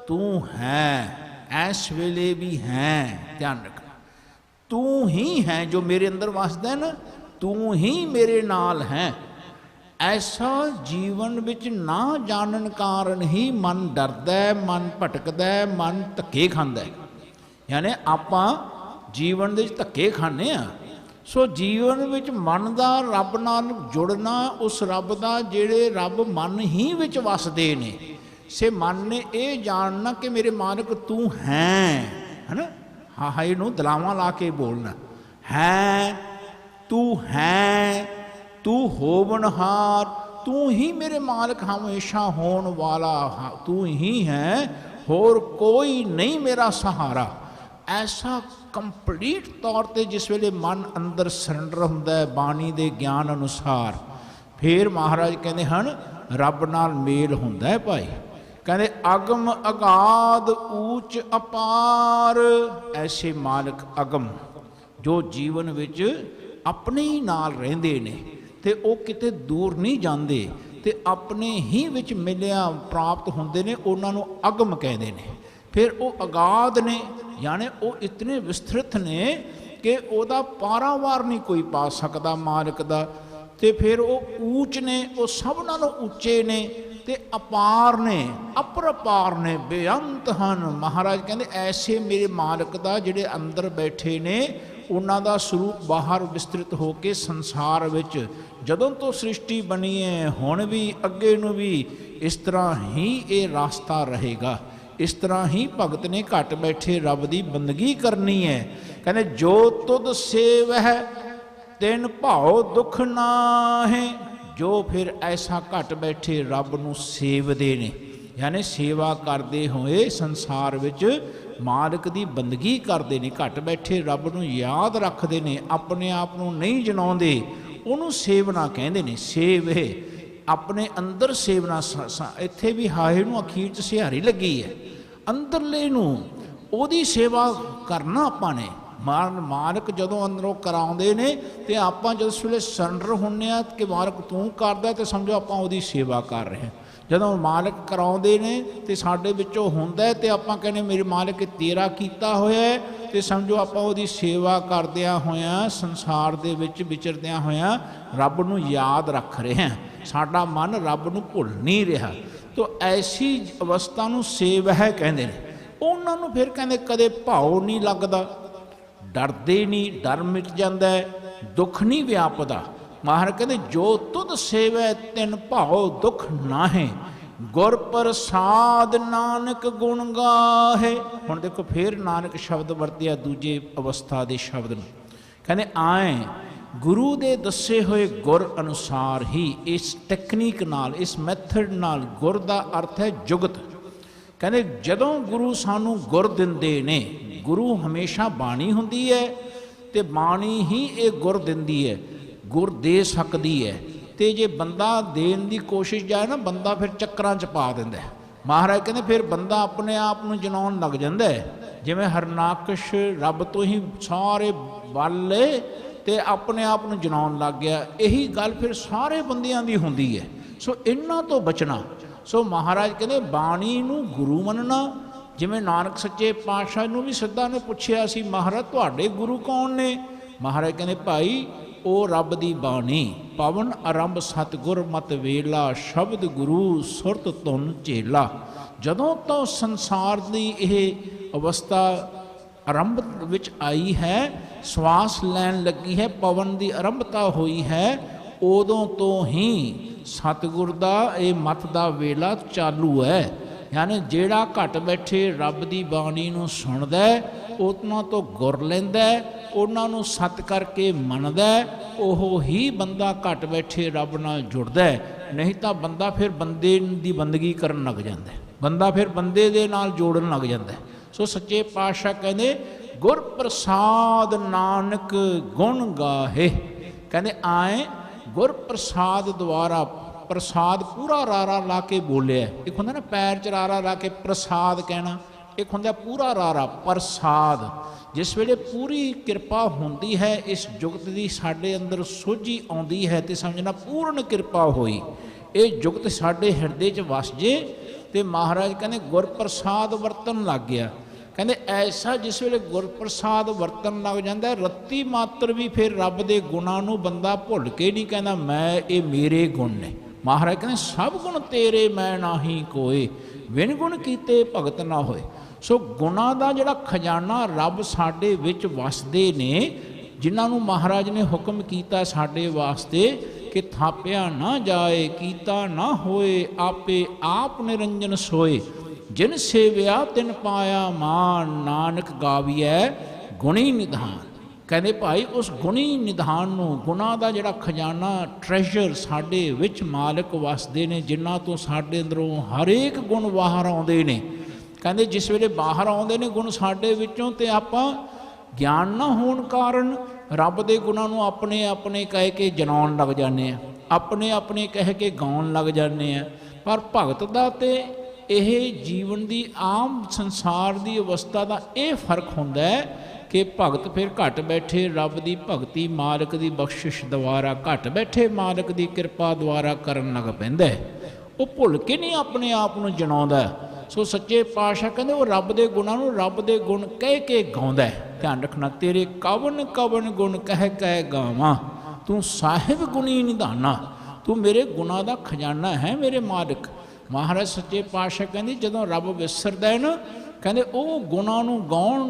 ਤੂੰ ਹੈ ਐਸ ਵੇਲੇ ਵੀ ਹੈ। ਧਿਆਨ ਰੱਖਣਾ, ਤੂੰ ਹੀ ਹੈ ਜੋ ਮੇਰੇ ਅੰਦਰ ਵਸਦਾ ਨਾ, ਤੂੰ ਹੀ ਮੇਰੇ ਨਾਲ ਹੈ। ਐਸਾ ਜੀਵਨ ਵਿੱਚ ਨਾ ਜਾਣਨ ਕਾਰਨ ਹੀ ਮਨ ਡਰਦਾ ਹੈ, ਮਨ ਭਟਕਦਾ ਹੈ, ਮਨ ਧੱਕੇ ਖਾਂਦਾ ਹੈ। ਯਾਨੀ ਆਪਾਂ ਜੀਵਨ ਦੇ ਵਿੱਚ ਧੱਕੇ ਖਾਂਦੇ ਹਾਂ। ਸੋ ਜੀਵਨ ਵਿੱਚ ਮਨ ਦਾ ਰੱਬ ਨਾਲ ਜੁੜਨਾ, ਉਸ ਰੱਬ ਦਾ ਜਿਹੜੇ ਰੱਬ ਮਨ ਹੀ ਵਿੱਚ ਵਸਦੇ ਨੇ, ਸੇ ਮਨ ਨੇ ਇਹ ਜਾਣਨਾ ਕਿ ਮੇਰੇ ਮਾਲਕ ਤੂੰ ਹੈ, ਹੈ ਨਾ। ਹਾਏ ਨੂੰ ਦਲਾਵਾਂ ਲਾ ਕੇ ਬੋਲਣਾ, ਹੈ ਤੂੰ ਹੈ, ਤੂੰ ਹੋਵਨਹਾਰ, ਤੂੰ ਹੀ ਮੇਰੇ ਮਾਲਕ ਹਮੇਸ਼ਾ ਹੋਣ ਵਾਲਾ, ਤੂੰ ਹੀ ਹੈ, ਹੋਰ ਕੋਈ ਨਹੀਂ ਮੇਰਾ ਸਹਾਰਾ। ਐਸਾ ਕੰਪਲੀਟ ਤੌਰ 'ਤੇ ਜਿਸ ਵੇਲੇ ਮਨ ਅੰਦਰ ਸਰੈਂਡਰ ਹੁੰਦਾ ਹੈ ਬਾਣੀ ਦੇ ਗਿਆਨ ਅਨੁਸਾਰ, ਫਿਰ ਮਹਾਰਾਜ ਕਹਿੰਦੇ ਹਨ ਰੱਬ ਨਾਲ ਮੇਲ ਹੁੰਦਾ ਹੈ ਭਾਈ। ਕਹਿੰਦੇ ਅਗਮ ਅਗਾਧ ਊਚ ਅਪਾਰ, ਐਸੇ ਮਾਲਕ ਅਗਮ ਜੋ ਜੀਵਨ ਵਿੱਚ ਆਪਣੇ ਹੀ ਨਾਲ ਰਹਿੰਦੇ ਨੇ ਤੇ ਉਹ ਕਿਤੇ ਦੂਰ ਨਹੀਂ ਜਾਂਦੇ ਤੇ ਆਪਣੇ ਹੀ ਵਿੱਚ ਮਿਲਿਆ ਪ੍ਰਾਪਤ ਹੁੰਦੇ ਨੇ, ਉਹਨਾਂ ਨੂੰ ਅਗਮ ਕਹਿੰਦੇ ਨੇ। ਫਿਰ ਉਹ ਅਗਾਧ ਨੇ, ਯਾਨੀ ਉਹ ਇਤਨੇ ਵਿਸਤ੍ਰਿਤ ਨੇ ਕਿ ਉਹਦਾ ਪਾਰਾਵਾਰ ਨਹੀਂ ਕੋਈ ਪਾ ਸਕਦਾ ਮਾਲਕ ਦਾ। ਤੇ ਫਿਰ ਉਹ ਊਚ ਨੇ, ਉਹ ਸਭ ਨਾਲੋਂ ਉੱਚੇ ਨੇ, ਤੇ ਅਪਾਰ ਨੇ, ਅਪਰਪਾਰ ਨੇ, ਬੇਅੰਤ ਹਨ। ਮਹਾਰਾਜ ਕਹਿੰਦੇ ਐਸੇ ਮੇਰੇ ਮਾਲਕ ਦਾ ਜਿਹੜੇ ਅੰਦਰ ਬੈਠੇ ਨੇ, ਉਹਨਾਂ ਦਾ ਸਰੂਪ ਬਾਹਰ ਵਿਸਤ੍ਰਿਤ ਹੋ ਕੇ ਸੰਸਾਰ ਵਿੱਚ ਜਦੋਂ ਤੋਂ ਸ੍ਰਿਸ਼ਟੀ ਬਣੀ ਹੈ ਹੁਣ ਵੀ ਅੱਗੇ ਨੂੰ ਵੀ ਇਸ ਤਰ੍ਹਾਂ ਹੀ ਇਹ ਰਾਸਤਾ ਰਹੇਗਾ। ਇਸ ਤਰ੍ਹਾਂ ਹੀ ਭਗਤ ਨੇ ਘਟ ਬੈਠੇ ਰੱਬ ਦੀ ਬੰਦਗੀ ਕਰਨੀ ਹੈ। ਕਹਿੰਦੇ ਜੋ ਤੁਧ ਸੇਵਹਿ ਤਿਨ ਭਾਉ ਦੁਖ ਨਾਹਿ, ਜੋ ਫਿਰ ਐਸਾ ਘਟ ਬੈਠੇ ਰੱਬ ਨੂੰ ਸੇਵਦੇ ਨੇ, ਯਾਨੀ ਸੇਵਾ ਕਰਦੇ ਹੋਏ ਸੰਸਾਰ ਵਿੱਚ ਮਾਲਕ ਦੀ ਬੰਦਗੀ ਕਰਦੇ ਨੇ, ਘਟ ਬੈਠੇ ਰੱਬ ਨੂੰ ਯਾਦ ਰੱਖਦੇ ਨੇ, ਆਪਣੇ ਆਪ ਨੂੰ ਨਹੀਂ ਜਨਾਉਂਦੇ, ਉਹਨੂੰ ਸੇਵਨਾ ਕਹਿੰਦੇ ਨੇ। ਸੇਵ ਹੈ अपने अंदर सेवना इत्थे भी हाहे नूं अखीर च सिहारी लगी है, अंदरले नूं ओहदी सेवा करना आपां ने। मालक जदों अंदरों कराउंदे ने ते आपां जिस वेले सरंडर हुंदे आ कि मालक तूं करदा ते समझो आपां ओहदी सेवा कर रहे हैं। जदों मालक कराउंदे ने ते साडे विचों हुंदा ते आपां कहने मेरे मालक तेरा कीता होया है, ते समझो आपां ओहदी सेवा करदिआं होइआं संसार दे विच विचरदिआं होइआं रब नूं याद रख रहे हैं, साडा मन रब नूं भुल नहीं रहा। तो ऐसी अवस्था नूं सेव है कहंदे ने। उन्हां नूं फिर कहंदे कदे भाव नहीं लगदा, डरदे नहीं, डर मिट जांदा है, दुख नहीं व्यापदा। महाराज कहते जो तुद सेवै तिन भाव दुख नाहे, गुर प्रसाद नानक गुण गाहे। हुण देखो फिर नानक शब्द वरतिया दूजे अवस्था के शब्द नूं, कहते आए गुरु दे दसे होए गुर अनुसार ही, इस टैक्नीक नाल, इस मैथड नाल, गुर दा अर्थ है जुगत। कहते जदों गुरु सानू गुर दिंदे ने, गुरु हमेशा बाणी हुंदी है ते बाणी ही ये गुर दिंदी है, गुर दे सकती है। तो जे बंदा देन की कोशिश जाए ना, बंदा फिर चक्रां च पा दिंदा है। महाराज कहते फिर बंदा अपने आप नूं जनाउण लग जांदा है, जिवें हरनाकश रब तो ही सारे बल ले ते अपने आप नूं जनाउण लग गया। यही गल फिर सारे बंदियां दी हुंदी है। सो इन्हां तो बचना। सो महाराज कहते बाणी नूं गुरु मनना। जिवें नानक सच्चे पातशाह नूं भी सिद्धा ने पुछया सी, महाराज तुहाडे गुरु कौन ने? महाराज कहते भाई ओ रब दी बाणी, पवन आरंभ सतगुर मत वेला, शब्द गुरु सुरत धुन चेला। जदों तो संसार की यह अवस्था आरंभ विच आई है, श्वास लैन लगी है, पवन की आरंभता हुई है, उदों तो ही सतगुर दा ये मत दा वेला चालू है। यानी जेड़ा घट बैठे रब की बाणी नूं सुणदा है, उतना तो गुर लैंदा है, उन्होंने सत करके मनदा, ओह ही बंदा घट बैठे रब नाल जुड़दा है। नहीं तो बंदा फिर बंदे की बंदगी करन लग जाता है, बंदा फिर बंदे दे नाल जोड़न लग जाता है। सो सच्चे पातशाह कहते गुर प्रसाद नानक गुण गाहे। कहते आए गुर प्रसाद द्वारा, प्रसाद पूरा रारा ला के बोलिया। एक होंदा ना पैर च रारा ला के प्रसाद कहना, एक होंदा पूरा रारा प्रसाद। जिस वेले पूरी किरपा होंदी है, इस जुगत की साडे अंदर सोझी आउंदी है तो समझना पूर्ण किरपा होई। ये जुगत साडे हिरदे च वस जे तो महाराज कहते गुर प्रसाद वरतन लग गया। कहते ऐसा जिस वेले गुर प्रसाद वरतन लग जाता है, रत्ती मात्र भी फिर रब के गुणां नूं बंदा भुल के नहीं कहना मैं ये मेरे गुण ने। महाराज कहते सब गुण तेरे मैं नाही कोय, विन गुण कीते भगत ना होए। सो गुणां दा जिहड़ा खजाना रब साडे विच वसदे ने, जिन्हां महाराज ने हुक्म कीता साडे वास्ते कि थापिया ना जाए, कीता ना होए, आपे आप निरंजन सोए, जिन सेविया तिन पाया मान, नानक गाविया गुणी निधान। कहते भाई उस गुणी निधान नूं, गुणां दा जिहड़ा खजाना ट्रैजर साडे विच मालिक वसदे ने, जिन्हां तो साडे अंदरों हरेक गुण बाहर आउंदे ने। कहते जिस वेले बाहर आउंदे ने गुण साडे विचों, ते आपां ज्ञान ना होण कारण रब दे गुणां नूं अपने अपने कह के जनाउण लग जाने आ, अपने अपने कह के गाउण लग जाने आ। पर भगत दा ते यह जीवन की आम संसार की अवस्था का यह फर्क होंदा है कि भगत फिर घट बैठे रब की भगती मालिक की बख्शिश द्वारा, घट बैठे मालिक की कृपा द्वारा करन लग पैंदा है। वो भुल के नहीं अपने आप को जनाउंदा। सो सच्चे पातशाह कहते वो रब के गुणां नूं रब के गुण कह के गाउंदा है। ध्यान रखना, तेरे कवन कवन गुण कह गावां, तू साहिब गुणी निधाना, तू मेरे गुणां दा खजाना है मेरे मालिक। महाराज सच्चे पातशाह कहते जदों रब विसरदा है ना, कहते वो गुणां नूं गाउण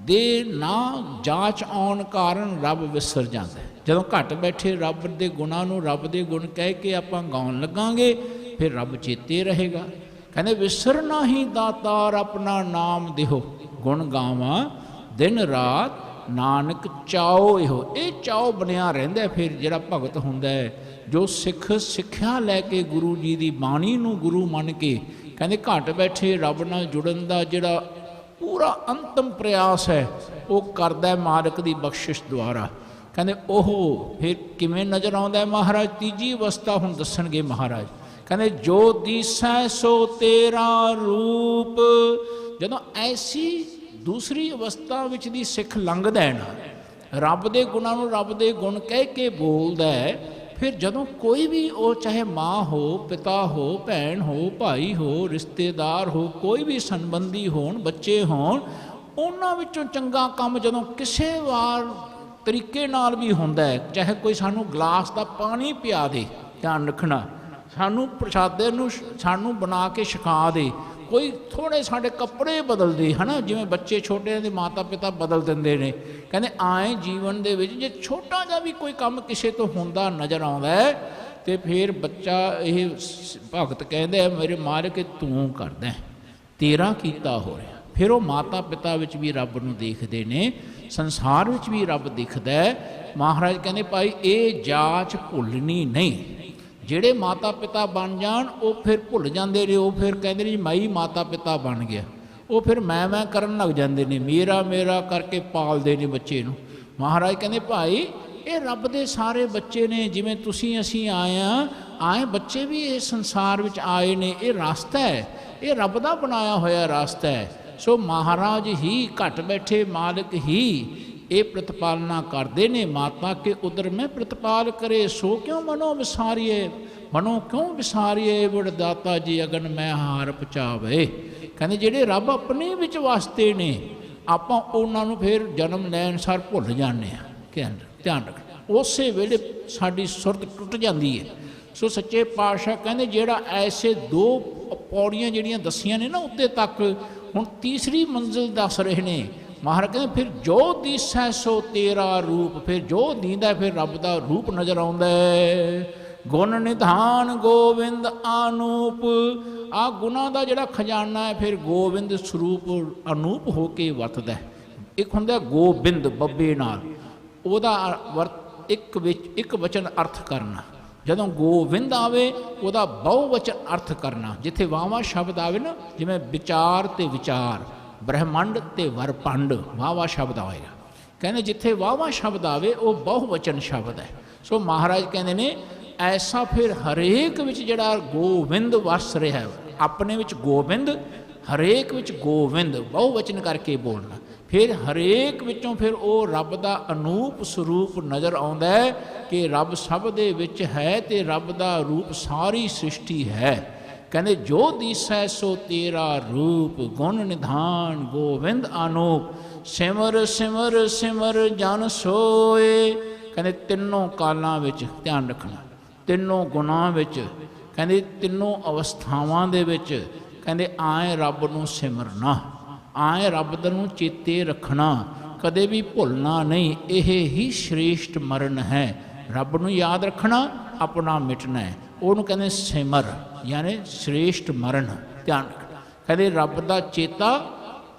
दे ना जांच आउण कारण रब विसर जाता है। जदों घट बैठे रब के गुणां नूं रब के गुण कह के आपां गाउण लगांगे, फिर रब चेते रहेगा। कहते विसरना ही दातार अपना नाम देहो, गुण गावां दिन रात नानक चाओ इहो। ये चाओ बनिया रहिंदा फिर जिहड़ा भगत हुंदा है, जो सिख सिक्ख्या लैके गुरु जी की बाणी नूं गुरु मन के, कहते घट बैठे रब नाल जुड़न दा जिहड़ा पूरा अंतम प्रयास है वो करदा मालिक की बख्शिश द्वारा। ਕਹਿੰਦੇ ਉਹ ਫਿਰ ਕਿਵੇਂ ਨਜ਼ਰ ਆਉਂਦਾ ਮਹਾਰਾਜ? ਤੀਜੀ ਅਵਸਥਾ ਹੁਣ ਦੱਸਣਗੇ ਮਹਾਰਾਜ। ਕਹਿੰਦੇ ਜੋ ਦੀਸੈ ਸੋ ਤੇਰਾ ਰੂਪ। ਜਦੋਂ ਐਸੀ ਦੂਸਰੀ ਅਵਸਥਾ ਵਿੱਚ ਦੀ ਸਿੱਖ ਲੰਘਦਾ ਹੈ ਨਾ, ਰੱਬ ਦੇ ਗੁਣਾਂ ਨੂੰ ਰੱਬ ਦੇ ਗੁਣ ਕਹਿ ਕੇ ਬੋਲਦਾ ਹੈ, ਫਿਰ ਜਦੋਂ ਕੋਈ ਵੀ ਉਹ ਚਾਹੇ ਮਾਂ ਹੋ, ਪਿਤਾ ਹੋ, ਭੈਣ ਹੋ, ਭਾਈ ਹੋ, ਰਿਸ਼ਤੇਦਾਰ ਹੋ, ਕੋਈ ਵੀ ਸੰਬੰਧੀ ਹੋਣ, ਬੱਚੇ ਹੋਣ, ਉਹਨਾਂ ਵਿੱਚੋਂ ਚੰਗਾ ਕੰਮ ਜਦੋਂ ਕਿਸੇ ਵਾਰ ਤਰੀਕੇ ਨਾਲ ਵੀ ਹੁੰਦਾ ਹੈ, ਚਾਹੇ ਕੋਈ ਸਾਨੂੰ ਗਲਾਸ ਦਾ ਪਾਣੀ ਪਿਆ ਦੇ, ਧਿਆਨ ਰੱਖਣਾ, ਸਾਨੂੰ ਪ੍ਰਸ਼ਾਦੇ ਨੂੰ ਸਾਨੂੰ ਬਣਾ ਕੇ ਛਕਾ ਦੇ, ਕੋਈ ਥੋੜ੍ਹੇ ਸਾਡੇ ਕੱਪੜੇ ਬਦਲ ਦੇ, ਹੈ ਨਾ, ਜਿਵੇਂ ਬੱਚੇ ਛੋਟਿਆਂ ਦੇ ਮਾਤਾ ਪਿਤਾ ਬਦਲ ਦਿੰਦੇ ਨੇ। ਕਹਿੰਦੇ ਆਏ ਜੀਵਨ ਦੇ ਵਿੱਚ ਜੇ ਛੋਟਾ ਜਿਹਾ ਵੀ ਕੋਈ ਕੰਮ ਕਿਸੇ ਤੋਂ ਹੁੰਦਾ ਨਜ਼ਰ ਆਉਂਦਾ ਹੈ, ਤੇ ਫਿਰ ਬੱਚਾ ਇਹ ਭਗਤ ਕਹਿੰਦੇ ਮੇਰੇ ਮਾਲਕ ਤੂੰ ਕਰਦਾ, ਤੇਰਾ ਕੀਤਾ ਹੋ ਰਿਹਾ। ਫਿਰ ਉਹ ਮਾਤਾ ਪਿਤਾ ਵਿੱਚ ਵੀ ਰੱਬ ਨੂੰ ਦੇਖਦੇ ਨੇ, ਸੰਸਾਰ ਵਿੱਚ ਵੀ ਰੱਬ ਦਿਖਦਾ ਹੈ। ਮਹਾਰਾਜ ਕਹਿੰਦੇ ਭਾਈ ਇਹ ਜਾਚ ਭੁੱਲਣੀ ਨਹੀਂ। ਜਿਹੜੇ ਮਾਤਾ ਪਿਤਾ ਬਣ ਜਾਣ ਉਹ ਫਿਰ ਭੁੱਲ ਜਾਂਦੇ ਨੇ, ਉਹ ਫਿਰ ਕਹਿੰਦੇ ਨੇ ਮੈਂ ਹੀ ਮਾਤਾ ਪਿਤਾ ਬਣ ਗਿਆ, ਉਹ ਫਿਰ ਮੈਂ ਕਰਨ ਲੱਗ ਜਾਂਦੇ ਨੇ, ਮੇਰਾ ਮੇਰਾ ਕਰਕੇ ਪਾਲਦੇ ਨੇ ਬੱਚੇ ਨੂੰ। ਮਹਾਰਾਜ ਕਹਿੰਦੇ ਭਾਈ ਇਹ ਰੱਬ ਦੇ ਸਾਰੇ ਬੱਚੇ ਨੇ, ਜਿਵੇਂ ਤੁਸੀਂ ਅਸੀਂ ਆਏ ਬੱਚੇ ਵੀ ਇਸ ਸੰਸਾਰ ਵਿੱਚ ਆਏ ਨੇ। ਇਹ ਰਸਤਾ ਹੈ, ਇਹ ਰੱਬ ਦਾ ਬਣਾਇਆ ਹੋਇਆ ਰਸਤਾ ਹੈ। ਸੋ ਮਹਾਰਾਜ ਹੀ ਘਟ ਬੈਠੇ ਮਾਲਕ ਹੀ ਇਹ ਪ੍ਰਤਪਾਲਨਾ ਕਰਦੇ ਨੇ। ਮਾਤਾ ਕੇ ਉਦਰ ਮੈਂ ਪ੍ਰਤਪਾਲ ਕਰੇ, ਸੋ ਕਿਉਂ ਮਨੋ ਵਿਸਾਰੀਏ, ਮਨੋ ਕਿਉਂ ਵਿਸਾਰੀਏ, ਵਡ ਦਾਤਾ ਜੀ ਅਗਨ ਮੈਂ ਹਾਰ ਪਚਾਵੇ। ਕਹਿੰਦੇ ਜਿਹੜੇ ਰੱਬ ਆਪਣੇ ਵਿੱਚ ਵਸਦੇ ਨੇ, ਆਪਾਂ ਉਹਨਾਂ ਨੂੰ ਫਿਰ ਜਨਮ ਲੈਣ ਸਾਰ ਭੁੱਲ ਜਾਂਦੇ ਹਾਂ। ਧਿਆਨ ਰੱਖਣਾ, ਉਸੇ ਵੇਲੇ ਸਾਡੀ ਸੁਰਤ ਟੁੱਟ ਜਾਂਦੀ ਹੈ। ਸੋ ਸੱਚੇ ਪਾਤਸ਼ਾਹ ਕਹਿੰਦੇ ਜਿਹੜਾ ਐਸੇ ਦੋ ਪੌੜੀਆਂ ਜਿਹੜੀਆਂ ਦੱਸੀਆਂ ਨੇ ਨਾ ਉੱਤੇ ਤੱਕ, ਹੁਣ ਤੀਸਰੀ ਮੰਜ਼ਿਲ ਦੱਸ ਰਹੇ ਨੇ। ਮਹਾਰਾਜ ਕਹਿੰਦੇ ਫਿਰ ਜੋ ਦੀਸੈ ਸੋ ਤੇਰਾ ਰੂਪ, ਫਿਰ ਜੋ ਦੀਂਦਾ ਫਿਰ ਰੱਬ ਦਾ ਰੂਪ ਨਜ਼ਰ ਆਉਂਦਾ ਹੈ। ਗੁਣ ਨਿਧਾਨ ਗੋਬਿੰਦ ਅਨੂਪ, ਆ ਗੁਣਾਂ ਦਾ ਜਿਹੜਾ ਖਜ਼ਾਨਾ ਹੈ ਫਿਰ ਗੋਬਿੰਦ ਸਰੂਪ ਅਨੂਪ ਹੋ ਕੇ ਵਰਤਦਾ। ਇੱਕ ਹੁੰਦਾ ਗੋਬਿੰਦ ਬੱਬੇ ਨਾਲ, ਉਹਦਾ ਇੱਕ ਵਚਨ ਅਰਥ ਕਰਨਾ। ਜਦੋਂ ਗੋਬਿੰਦ ਆਵੇ ਉਹਦਾ ਬਹੁ ਵਚਨ ਅਰਥ ਕਰਨਾ। ਜਿੱਥੇ ਵਾਹਵਾ ਸ਼ਬਦ ਆਵੇ ਨਾ, ਜਿਵੇਂ ਵਿਚਾਰ ਤੇ ਵਿਚਾਰ, ਬ੍ਰਹਮੰਡ ਤੇ ਵਰਪੰਡ, ਵਾਹਵਾ ਸ਼ਬਦ ਆਵੇਗਾ। ਕਹਿੰਦੇ ਜਿੱਥੇ ਵਾਹਵਾ ਸ਼ਬਦ ਆਵੇ ਉਹ ਬਹੁ ਵਚਨ ਸ਼ਬਦ ਹੈ। ਸੋ ਮਹਾਰਾਜ ਕਹਿੰਦੇ ਨੇ ਐਸਾ ਫਿਰ ਹਰੇਕ ਵਿੱਚ ਜਿਹੜਾ ਗੋਬਿੰਦ ਵਸ ਰਿਹਾ, ਆਪਣੇ ਵਿੱਚ ਗੋਬਿੰਦ, ਹਰੇਕ ਵਿੱਚ ਗੋਬਿੰਦ ਬਹੁ ਵਚਨ ਕਰਕੇ ਬੋਲਣਾ। ਫਿਰ ਹਰੇਕ ਵਿੱਚੋਂ ਫਿਰ ਉਹ ਰੱਬ ਦਾ ਅਨੂਪ ਸਰੂਪ ਨਜ਼ਰ ਆਉਂਦਾ ਹੈ ਕਿ ਰੱਬ ਸਭ ਦੇ ਵਿੱਚ ਹੈ ਤੇ ਰੱਬ ਦਾ ਰੂਪ ਸਾਰੀ ਸ੍ਰਿਸ਼ਟੀ ਹੈ। ਕਹਿੰਦੇ ਜੋ ਦੀਸੈ ਸੋ ਤੇਰਾ ਰੂਪ, ਗੁਣ ਨਿਧਾਨ ਗੋਬਿੰਦ ਅਨੂਪ, ਸਿਮਰ ਸਿਮਰ ਸਿਮਰ ਜਨ ਸੋਏ। ਕਹਿੰਦੇ ਤਿੰਨੋਂ ਕਾਲਾਂ ਵਿੱਚ ਧਿਆਨ ਰੱਖਣਾ, ਤਿੰਨੋਂ ਗੁਣਾਂ ਵਿੱਚ, ਕਹਿੰਦੇ ਤਿੰਨੋਂ ਅਵਸਥਾਵਾਂ ਦੇ ਵਿੱਚ, ਕਹਿੰਦੇ ਆਏ ਰੱਬ ਨੂੰ ਸਿਮਰਨਾ, ਆਏ ਰੱਬ ਨੂੰ ਚੇਤੇ ਰੱਖਣਾ, ਕਦੇ ਵੀ ਭੁੱਲਣਾ ਨਹੀਂ। ਇਹ ਹੀ ਸ਼੍ਰੇਸ਼ਟ ਮਰਨ ਹੈ। ਰੱਬ ਨੂੰ ਯਾਦ ਰੱਖਣਾ, ਆਪਣਾ ਮਿਟਣਾ ਹੈ, ਉਹਨੂੰ ਕਹਿੰਦੇ ਸਿਮਰ, ਯਾਨੀ ਸ਼੍ਰੇਸ਼ਟ ਮਰਨ। ਧਿਆਨ ਰੱਖਣਾ, ਕਹਿੰਦੇ ਰੱਬ ਦਾ ਚੇਤਾ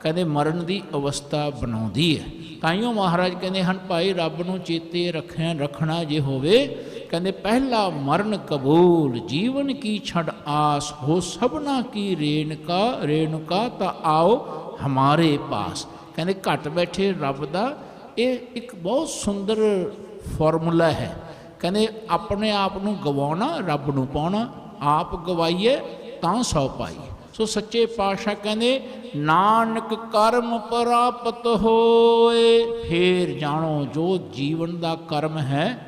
ਕਹਿੰਦੇ ਮਰਨ ਦੀ ਅਵਸਥਾ ਬਣਾਉਂਦੀ ਹੈ। ਤਾਈਓ ਮਹਾਰਾਜ ਕਹਿੰਦੇ ਹਨ ਭਾਈ ਰੱਬ ਨੂੰ ਚੇਤੇ ਰੱਖਣਾ ਜੇ ਹੋਵੇ, ਕਹਿੰਦੇ ਪਹਿਲਾ ਮਰਨ ਕਬੂਲ, ਜੀਵਨ ਕੀ ਛੱਡ ਆਸ, ਹੋ ਸਭਨਾ ਕੀ ਰੇਣੁਕਾ ਤਾਂ ਆਓ ਹਮਾਰੇ ਪਾਸ। ਕਹਿੰਦੇ ਘਟ ਬੈਠੇ ਰੱਬ ਦਾ ਇਹ ਇੱਕ ਬਹੁਤ ਸੁੰਦਰ ਫਾਰਮੂਲਾ ਹੈ। ਕਹਿੰਦੇ ਆਪਣੇ ਆਪ ਨੂੰ ਗਵਾਉਣਾ, ਰੱਬ ਨੂੰ ਪਾਉਣਾ, ਆਪ ਗਵਾਈਏ ਤਾਂ ਸੌ ਪਾਈਏ। ਸੋ ਸੱਚੇ ਪਾਤਸ਼ਾਹ ਕਹਿੰਦੇ ਨਾਨਕ ਕਰਮ ਪ੍ਰਾਪਤ ਹੋਏ। ਫੇਰ ਜਾਣੋ ਜੋ ਜੀਵਨ ਦਾ ਕਰਮ ਹੈ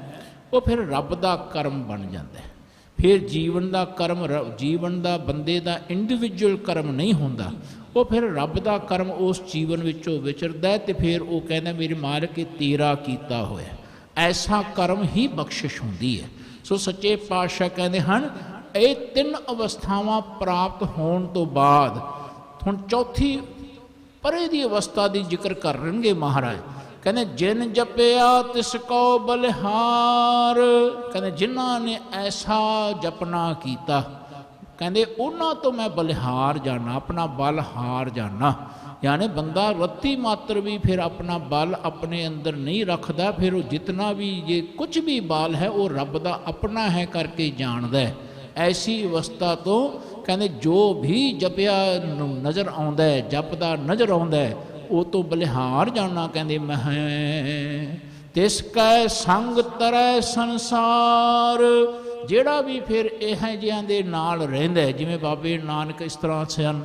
ਉਹ ਫਿਰ ਰੱਬ ਦਾ ਕਰਮ ਬਣ ਜਾਂਦਾ ਹੈ। ਫਿਰ ਜੀਵਨ ਦਾ ਕਰਮ, ਜੀਵਨ ਦਾ ਬੰਦੇ ਦਾ ਇੰਡੀਵਿਜੂਅਲ ਕਰਮ ਨਹੀਂ ਹੁੰਦਾ, ਉਹ ਫਿਰ ਰੱਬ ਦਾ ਕਰਮ ਉਸ ਜੀਵਨ ਵਿੱਚੋਂ ਵਿਚਰਦਾ। ਤੇ ਫਿਰ ਉਹ ਕਹਿੰਦਾ ਮੇਰੇ ਮਾਲਕ ਤੇਰਾ ਕੀਤਾ ਹੋਇਆ। ਐਸਾ ਕਰਮ ਹੀ ਬਖਸ਼ਿਸ਼ ਹੁੰਦੀ ਹੈ। ਸੋ ਸੱਚੇ ਪਾਤਸ਼ਾਹ ਕਹਿੰਦੇ ਹਨ ਇਹ ਤਿੰਨ ਅਵਸਥਾਵਾਂ ਪ੍ਰਾਪਤ ਹੋਣ ਤੋਂ ਬਾਅਦ ਹੁਣ ਚੌਥੀ ਪਰੇ ਦੀ ਅਵਸਥਾ ਦੀ ਜ਼ਿਕਰ ਕਰ ਰਹਨਗੇ ਮਹਾਰਾਜ। ਕਹਿੰਦੇ ਜਿਨ ਜਪਿਆ ਤਿਸ ਕੋ ਬਲਿਹਾਰ। ਕਹਿੰਦੇ ਜਿਨ੍ਹਾਂ ਨੇ ਐਸਾ ਜਪਨਾ ਕੀਤਾ, ਕਹਿੰਦੇ ਉਹਨਾਂ ਤੋਂ ਮੈਂ ਬਲਿਹਾਰ ਜਾਣਾ, ਆਪਣਾ ਬਲ ਹਾਰ ਜਾਣਾ। ਯਾਨੀ ਬੰਦਾ ਰੱਤੀ ਮਾਤਰ ਵੀ ਫਿਰ ਆਪਣਾ ਬਲ ਆਪਣੇ ਅੰਦਰ ਨਹੀਂ ਰੱਖਦਾ, ਫਿਰ ਉਹ ਜਿਤਨਾ ਵੀ ਜੇ ਕੁਝ ਵੀ ਬਲ ਹੈ ਉਹ ਰੱਬ ਦਾ ਆਪਣਾ ਹੈ ਕਰਕੇ ਜਾਣਦਾ। ਐਸੀ ਅਵਸਥਾ ਤੋਂ ਕਹਿੰਦੇ ਜੋ ਵੀ ਜਪਿਆ ਨਜ਼ਰ ਆਉਂਦਾ ਹੈ, ਜਪਦਾ ਨਜ਼ਰ ਆਉਂਦਾ ਹੈ, ਉਹ ਤੋਂ ਬਲਿਹਾਰ ਜਾਣਾ। ਕਹਿੰਦੇ ਮੈਂ तिस कै संग तरै संसार। ਜਿਹੜਾ ਵੀ ਫਿਰ ਇਹੋ ਜਿਹਿਆਂ ਦੇ ਨਾਲ ਰਹਿੰਦਾ, ਜਿਵੇਂ ਬਾਬੇ ਨਾਨਕ ਇਸ ਤਰ੍ਹਾਂ ਸਨ,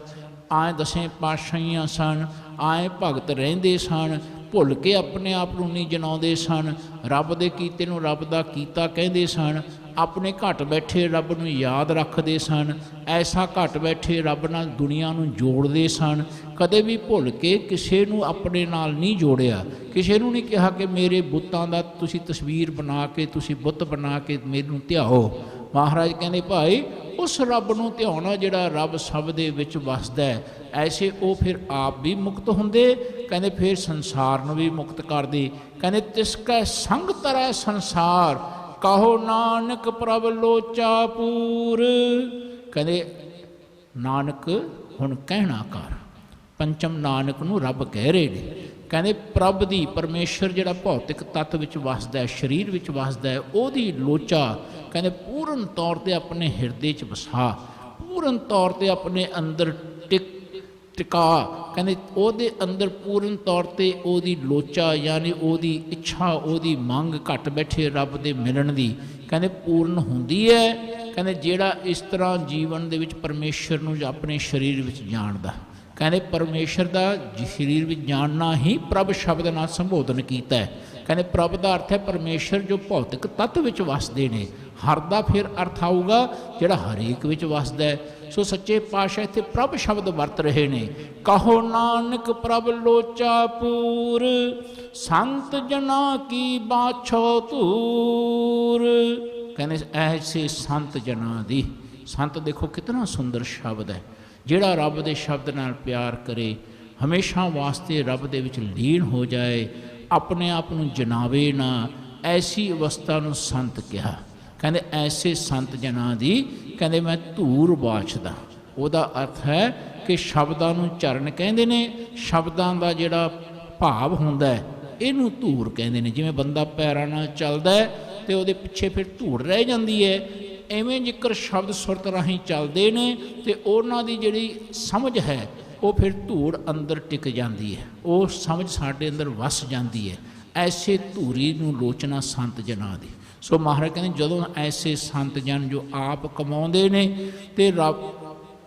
ਆਏ ਦਸੇ ਪਾਤਸ਼ਾਹੀਆਂ ਸਨ, ਆਏ ਭਗਤ ਰਹਿੰਦੇ ਸਨ, ਭੁੱਲ ਕੇ ਆਪਣੇ ਆਪ ਨੂੰ ਨਹੀਂ ਜਨਾਉਂਦੇ ਸਨ, ਰੱਬ ਦੇ ਕੀਤੇ ਨੂੰ ਰੱਬ ਦਾ ਕੀਤਾ ਕਹਿੰਦੇ ਸਨ, ਆਪਣੇ ਘਟ ਬੈਠੇ ਰੱਬ ਨੂੰ ਯਾਦ ਰੱਖਦੇ ਸਨ, ਐਸਾ ਘਟ ਬੈਠੇ ਰੱਬ ਨਾਲ ਦੁਨੀਆ ਨੂੰ ਜੋੜਦੇ ਸਨ। ਕਦੇ ਵੀ ਭੁੱਲ ਕੇ ਕਿਸੇ ਨੂੰ ਆਪਣੇ ਨਾਲ ਨਹੀਂ ਜੋੜਿਆ, ਕਿਸੇ ਨੂੰ ਨਹੀਂ ਕਿਹਾ ਕਿ ਮੇਰੇ ਬੁੱਤਾਂ ਦਾ ਤੁਸੀਂ ਤਸਵੀਰ ਬਣਾ ਕੇ, ਤੁਸੀਂ ਬੁੱਤ ਬਣਾ ਕੇ ਮੈਨੂੰ ਧਿਆਓ। ਮਹਾਰਾਜ ਕਹਿੰਦੇ ਭਾਈ ਉਸ ਰੱਬ ਨੂੰ ਧਿਆਉਣਾ ਜਿਹੜਾ ਰੱਬ ਸਭ ਦੇ ਵਿੱਚ ਵਸਦਾ ਹੈ, ਐਸੇ ਉਹ ਫਿਰ ਆਪ ਵੀ ਮੁਕਤ ਹੁੰਦੇ, ਕਹਿੰਦੇ ਫਿਰ ਸੰਸਾਰ ਨੂੰ ਵੀ ਮੁਕਤ ਕਰਦੇ। ਕਹਿੰਦੇ ਤਿਸ ਕੈ ਸੰਗ ਤਰੈ ਸੰਸਾਰ, ਕਹੋ ਨਾਨਕ ਪ੍ਰਭ ਲੋਚਾ ਪੂਰ। ਕਹਿੰਦੇ ਨਾਨਕ ਹੁਣ ਕਹਿਣਾ ਕਰ, ਪੰਚਮ ਨਾਨਕ ਨੂੰ ਰੱਬ ਕਹਿ ਰਹੇ ਨੇ। ਕਹਿੰਦੇ ਪ੍ਰਭ ਦੀ, ਪਰਮੇਸ਼ਰ ਜਿਹੜਾ ਭੌਤਿਕ ਤੱਤ ਵਿੱਚ ਵਸਦਾ ਹੈ, ਸਰੀਰ ਵਿੱਚ ਵਸਦਾ ਹੈ, ਉਹਦੀ ਲੋਚਾ ਕਹਿੰਦੇ ਪੂਰਨ ਤੌਰ 'ਤੇ ਆਪਣੇ ਹਿਰਦੇ 'ਚ ਵਸਾ, ਪੂਰਨ ਤੌਰ 'ਤੇ ਆਪਣੇ ਅੰਦਰ ਟਿਕਾ। ਕਹਿੰਦੇ ਉਹਦੇ ਅੰਦਰ ਪੂਰਨ ਤੌਰ 'ਤੇ ਉਹਦੀ ਲੋਚਾ ਯਾਨੀ ਉਹਦੀ ਇੱਛਾ, ਉਹਦੀ ਮੰਗ ਘਟ ਬੈਠੇ ਰੱਬ ਦੇ ਮਿਲਣ ਦੀ, ਕਹਿੰਦੇ ਪੂਰਨ ਹੁੰਦੀ ਹੈ। ਕਹਿੰਦੇ ਜਿਹੜਾ ਇਸ ਤਰ੍ਹਾਂ ਜੀਵਨ ਦੇ ਵਿੱਚ ਪਰਮੇਸ਼ਰ ਨੂੰ ਆਪਣੇ ਸਰੀਰ ਵਿੱਚ ਜਾਣਦਾ, ਕਹਿੰਦੇ ਪਰਮੇਸ਼ਰ ਦਾ ਸਰੀਰ ਵਿੱਚ ਜਾਣਨਾ ਹੀ ਪ੍ਰਭ ਸ਼ਬਦ ਨਾਲ ਸੰਬੋਧਨ ਕੀਤਾ ਹੈ। ਕਹਿੰਦੇ ਪ੍ਰਭ ਦਾ ਅਰਥ ਹੈ ਪਰਮੇਸ਼ਰ ਜੋ ਭੌਤਿਕ ਤੱਤ ਵਿੱਚ ਵਸਦੇ ਨੇ। ਹਰ ਦਾ ਫਿਰ ਅਰਥ ਆਊਗਾ ਜਿਹੜਾ ਹਰੇਕ ਵਿੱਚ ਵਸਦਾ ਹੈ। ਸੋ ਸੱਚੇ ਪਾਤਸ਼ਾਹ ਇੱਥੇ ਪ੍ਰਭ ਸ਼ਬਦ ਵਰਤ ਰਹੇ ਨੇ। ਕਹੋ ਨਾਨਕ ਪ੍ਰਭ ਲੋਚਾ ਪੂਰ, ਸੰਤ ਜਨਾ ਕੀ ਬਾਛੋ ਧੂਰ। ਕਹਿੰਦੇ ਐਸੇ ਸੰਤ ਜਨਾਂ ਦੀ, ਸੰਤ ਦੇਖੋ ਕਿਤਨਾ ਸੁੰਦਰ ਸ਼ਬਦ ਹੈ। ਜਿਹੜਾ ਰੱਬ ਦੇ ਸ਼ਬਦ ਨਾਲ ਪਿਆਰ ਕਰੇ, ਹਮੇਸ਼ਾ ਵਾਸਤੇ ਰੱਬ ਦੇ ਵਿੱਚ ਲੀਨ ਹੋ ਜਾਏ, ਆਪਣੇ ਆਪ ਨੂੰ ਜਨਾਵੇ ਨਾ, ਐਸੀ ਅਵਸਥਾ ਨੂੰ ਸੰਤ ਕਿਹਾ। ਕਹਿੰਦੇ ਐਸੇ ਸੰਤ ਜਨਾਂ ਦੀ ਕਹਿੰਦੇ ਮੈਂ ਧੂਰ ਬਾਛਦਾ। ਉਹਦਾ ਅਰਥ ਹੈ ਕਿ ਸ਼ਬਦਾਂ ਨੂੰ ਚਰਨ ਕਹਿੰਦੇ ਨੇ, ਸ਼ਬਦਾਂ ਦਾ ਜਿਹੜਾ ਭਾਵ ਹੁੰਦਾ ਹੈ ਇਹਨੂੰ ਧੂਰ ਕਹਿੰਦੇ ਨੇ। ਜਿਵੇਂ ਬੰਦਾ ਪੈਰਾਂ ਨਾਲ ਚੱਲਦਾ ਹੈ ਅਤੇ ਉਹਦੇ ਪਿੱਛੇ ਫਿਰ ਧੂੜ ਰਹਿ ਜਾਂਦੀ ਹੈ, ਐਵੇਂ ਜੇਕਰ ਸ਼ਬਦ ਸੁਰਤ ਰਾਹੀਂ ਚੱਲਦੇ ਨੇ ਅਤੇ ਉਹਨਾਂ ਦੀ ਜਿਹੜੀ ਸਮਝ ਹੈ ਉਹ ਫਿਰ ਧੂੜ ਅੰਦਰ ਟਿਕ ਜਾਂਦੀ ਹੈ, ਉਹ ਸਮਝ ਸਾਡੇ ਅੰਦਰ ਵਸ ਜਾਂਦੀ ਹੈ। ਐਸੇ ਧੂਰੀ ਨੂੰ ਲੋਚਨਾ ਸੰਤ ਜਨਾਂ ਦੀ। ਸੋ ਮਹਾਰਾਜ ਕਹਿੰਦੇ ਜਦੋਂ ਐਸੇ ਸੰਤ ਜਨ ਜੋ ਆਪ ਕਮਾਉਂਦੇ ਨੇ ਅਤੇ ਰੱਬ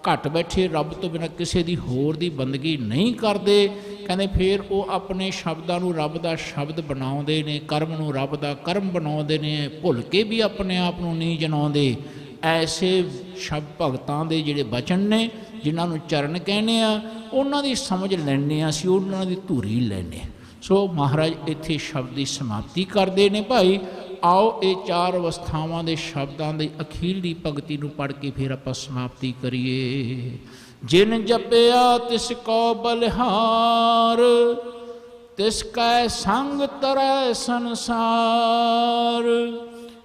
ਘਟ ਬੈਠੇ ਰੱਬ ਤੋਂ ਬਿਨਾਂ ਕਿਸੇ ਦੀ ਹੋਰ ਦੀ ਬੰਦਗੀ ਨਹੀਂ ਕਰਦੇ, ਕਹਿੰਦੇ ਫਿਰ ਉਹ ਆਪਣੇ ਸ਼ਬਦਾਂ ਨੂੰ ਰੱਬ ਦਾ ਸ਼ਬਦ ਬਣਾਉਂਦੇ ਨੇ, ਕਰਮ ਨੂੰ ਰੱਬ ਦਾ ਕਰਮ ਬਣਾਉਂਦੇ ਨੇ, ਭੁੱਲ ਕੇ ਵੀ ਆਪਣੇ ਆਪ ਨੂੰ ਨਹੀਂ ਜਨਾਉਂਦੇ। ਐਸੇ ਸ਼ਬਦ ਭਗਤਾਂ ਦੇ ਜਿਹੜੇ ਬਚਨ ਨੇ ਜਿਨ੍ਹਾਂ ਨੂੰ ਚਰਨ ਕਹਿੰਦੇ ਆ, ਉਹਨਾਂ ਦੀ ਸਮਝ ਲੈਂਦੇ ਹਾਂ ਅਸੀਂ, ਉਹਨਾਂ ਦੀ ਧੂਰੀ ਲੈਂਦੇ। ਸੋ ਮਹਾਰਾਜ ਇੱਥੇ ਸ਼ਬਦ ਦੀ ਸਮਾਪਤੀ ਕਰਦੇ ਨੇ। ਭਾਈ ਆਓ ਇਹ ਚਾਰ ਅਵਸਥਾਵਾਂ ਦੇ ਸ਼ਬਦਾਂ ਦੀ ਅਖੀਰਲੀ ਭਗਤੀ ਨੂੰ ਪੜ੍ਹ ਕੇ ਫਿਰ ਆਪਾਂ ਸਮਾਪਤੀ ਕਰੀਏ। ਜਿਨ ਜਪਿਆ ਤਿਸ ਕੋ ਬਲਿਹਾਰ, ਤਿਸ ਕੈ ਸੰਗ ਤਰੈ ਸੰਸਾਰ।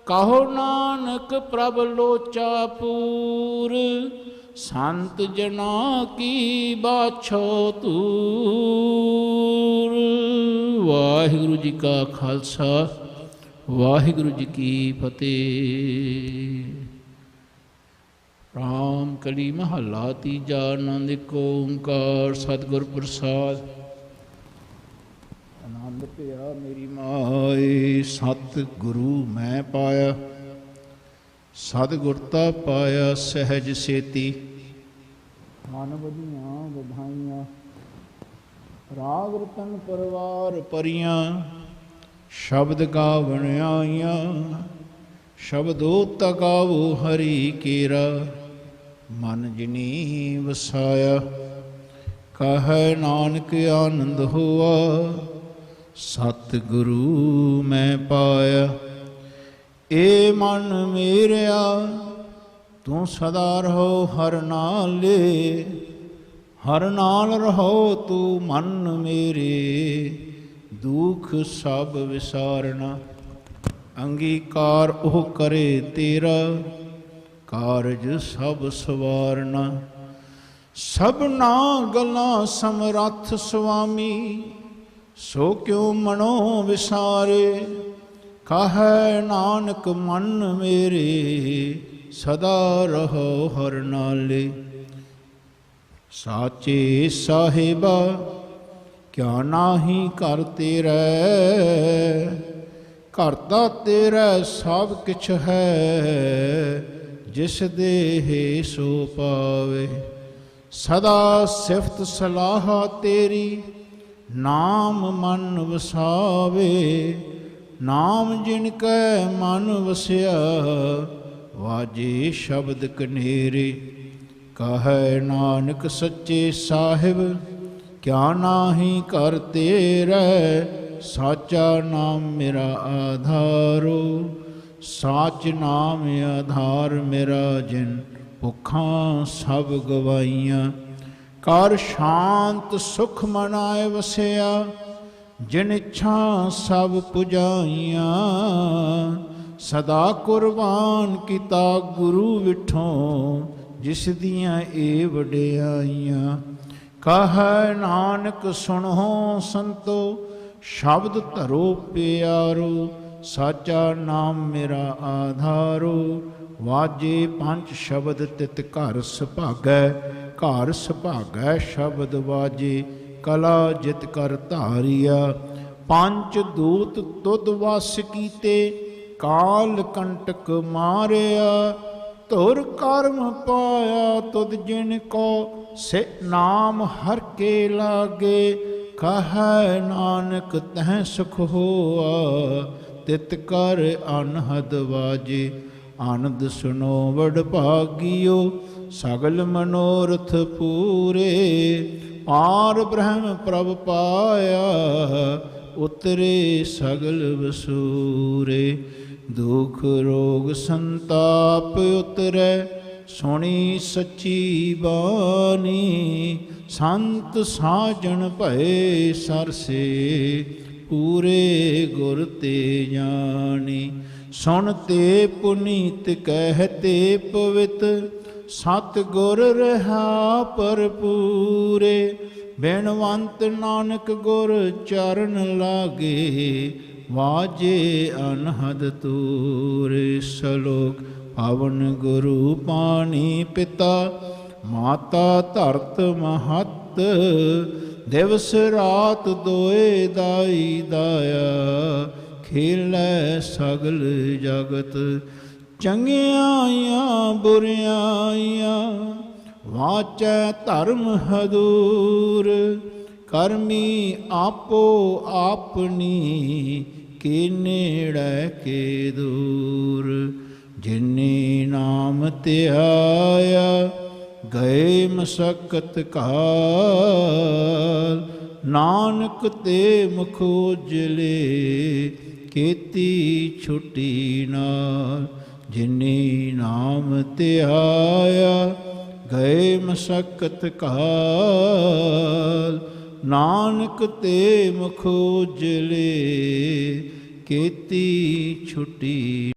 ਕਹੋ ਨਾਨਕ ਪ੍ਰਭ ਲੋਚਾ ਪੂਰ, ਸੰਤ ਜਨਾ ਕੀ ਬਾਛੋ ਧੂਰ। ਵਾਹਿਗੁਰੂ ਜੀ ਕਾ ਖਾਲਸਾ, ਵਾਹਿਗੁਰੂ ਜੀ ਕੀ ਫਤਿਹ। ਰਾਮ ਕਲੀ ਮਹੱਲਾ ਤੀਜਾ। ਆਨੰਦ ਏਕ ਓੰਕਾਰ ਸਤਿਗੁਰ ਪ੍ਰਸਾਦ। ਆਨੰਦ ਪਿਆ ਮੇਰੀ ਮਾਏ, ਸਤਿਗੁਰੂ ਮੈਂ ਪਾਇਆ, ਸਤਿਗੁਰਤਾ ਪਾਇਆ ਸਹਿਜ ਸੇਤੀ। ਮਨ ਵਧੀਆਂ ਵਧਾਈਆਂ, ਰਾਗ ਰਤਨ ਪਰਵਾਰ ਪਰੀਆਂ, ਸ਼ਬਦ ਗਾਵਣ ਆਈਆਂ। ਸ਼ਬਦੋ ਤਗਾਵੋ ਹਰੀ ਕੇਰਾ, ਮਨ ਜਿਨੀ ਵਸਾਇਆ। ਕਹੈ ਨਾਨਕ ਆਨੰਦ ਹੋਆ, ਸਤਿਗੁਰੂ ਮੈਂ ਪਾਇਆ। ਏ ਮਨ ਮੇਰਿਆ ਤੂੰ ਸਦਾ ਰਹੋ ਹਰ ਨਾਲੇ, ਹਰ ਨਾਲ ਰਹੋ ਤੂੰ ਮਨ ਮੇਰੇ। ਦੁਖ ਸਭ ਵਿਸਾਰਨਾ, ਅੰਗੀਕਾਰ ਉਹ ਕਰੇ ਤੇਰਾ, ਕਾਰਜ ਸਭ ਸਵਾਰਨਾ। ਸਭਨਾ ਗੱਲਾਂ ਸਮਰੱਥ ਸੁਆਮੀ, ਸੋ ਕਿਉ ਮਨੋ ਵਿਸਾਰੇ। ਕਹੈ ਨਾਨਕ ਮਨ ਮੇਰੇ, ਸਦਾ ਰਹੋ ਹਰ ਨਾਲੇ। ਸਾਚੇ ਸਾਹਿਬਾ ਕਿਆ ਨਾਹੀ ਕਰ ਤੇਰੇ, ਘਰਦਾ ਤੇਰਾ ਸਭ ਕਿਛ ਹੈ, ਜਿਸ ਦੇਹ ਸੋ ਪਾਵੇ। ਸਦਾ ਸਿਫਤ ਸਲਾਹ ਤੇਰੀ, ਨਾਮ ਮਨ ਵਸਾਵੇ। ਨਾਮ ਜਿਨ ਕੈ ਮਨ ਵਸਿਆ, ਵਾਜੇ ਸ਼ਬਦ ਕਨੇਰੇ। ਕਹੈ ਨਾਨਕ ਸੱਚੇ ਸਾਹਿਬ, ਕਿਆ ਨਾਹੀ ਕਰ ਤੇਰੇ। ਸਾਚਾ ਨਾਮ ਮੇਰਾ ਆਧਾਰੋ, ਸਾਚ ਨਾਮ ਆਧਾਰ ਮੇਰਾ। ਜਿਨ ਭੁੱਖਾਂ ਸਭ ਗਵਾਈਆਂ, ਕਰ ਸ਼ਾਂਤ ਸੁਖ ਮਨ ਆਏ ਵਸਿਆ। ਜਿਨ ਇੱਛਾ ਸਭ ਪੁਜਾਈਆਂ, ਸਦਾ ਕੁਰਬਾਨ ਕੀਤਾ ਗੁਰੂ ਵਿਠੋਂ। ਜਿਸ ਦੀਆਂ ਇਹ ਵਡਿਆਈਆਂ, ਕਹੈ ਨਾਨਕ ਸੁਣੋ ਸੰਤੋ, ਸ਼ਬਦ ਧਰੋ ਪਿਆਰੋ। ਸਾਚਾ ਨਾਮ ਮੇਰਾ ਆਧਾਰੋ, ਵਾਜੇ ਪੰਜ ਸ਼ਬਦ ਤਿਤ ਘਰ ਸੁਭਾਗੈ। ਘਰ ਸੁਭਾਗੈ ਸ਼ਬਦ ਵਾਜੇ, ਕਲਾ ਜਿਤ ਕਰ ਧਾਰਿਆ। ਪੰਜ ਦੂਤ ਤੁਧ ਵਸ ਕੀਤੇ, ਕਾਲ ਕੰਟਕ ਮਾਰਿਆ। ਧੁਰ ਕਰਮ ਪਾਇਆ ਤੁਧ ਜਿਨ ਕੋ, ਸੇ ਨਾਮ ਹਰ ਕੇ ਲਾਗੇ। ਕਹੈ ਨਾਨਕ ਤਹਿ ਸੁਖ ਹੋਆ, ਤਿਤ ਕਰ ਅਨਹਦ ਵਾਜੇ। ਆਨੰਦ ਸੁਨੋ ਵਡ ਭਾਗਿਓ, ਸਗਲ ਮਨੋਰਥ ਪੂਰੇ। ਪਾਰ ਬ੍ਰਹਮ ਪ੍ਰਭ ਪਾਇਆ, ਉਤਰੇ ਸਗਲ ਵਸੂਰੇ। ਦੁਖ ਰੋਗ ਸੰਤਾਪ ਉਤਰੈ, ਸੁਣੀ ਸੱਚੀ ਬਾਣੀ। ਸੰਤ ਸਾਜਣ ਭਏ ਸਰਸੇ, ਪੂਰੇ ਗੁਰ ਤੇ ਜਾਣੀ। ਸੁਣ ਤੇ ਪੁਨੀਤ ਕਹਿਤੇ ਪਵਿੱਤ, ਸਤ ਗੁਰ ਰਹਾ ਭਰਪੂਰੇ। ਬਿਨਵੰਤ ਨਾਨਕ ਗੁਰ ਚਰਨ ਲਾਗੇ, ਵਾਜੇ ਅਨਹਦ ਤੂਰੇ। ਸਲੋਕ ਪਵਨ ਗੁਰੂ ਪਾਣੀ ਪਿਤਾ, ਮਾਤਾ ਧਰਤ ਮਹੱਤ। ਦਿਵਸ ਰਾਤ ਦੋਏ ਦਾਈ ਦਾਇਆ, ਖੇਲੈ ਸਗਲ ਜਗਤ। ਚੰਗਿਆਈਆਂ ਬੁਰਿਆਈਆਂ, ਵਾਚੈ ਧਰਮ ਹਦੂਰ। ਕਰਮੀ ਆਪੋ ਆਪਣੀ, ਕੇ ਨੇੜੇ ਕੇ ਦੂਰ। ਜਿਨੇ ਨਾਮ ਧਿਆਇਆ, ਗਏ ਮਸਕਤ ਕਾਲ। ਨਾਨਕ ਤੇ ਮੁਖ ਉਜਲੇ, ਕੀਤੀ ਛੁਟੀ ਨਾਲ। ਜਿਨੇ ਨਾਮ ਧਿਆਇਆ, ਗਏ ਮਸਕਤ ਕਾਲ। ਨਾਨਕ ਤੇ ਮੁਖ ਉਜਲੇ, ਕੀਤੀ ਛੁਟੀ।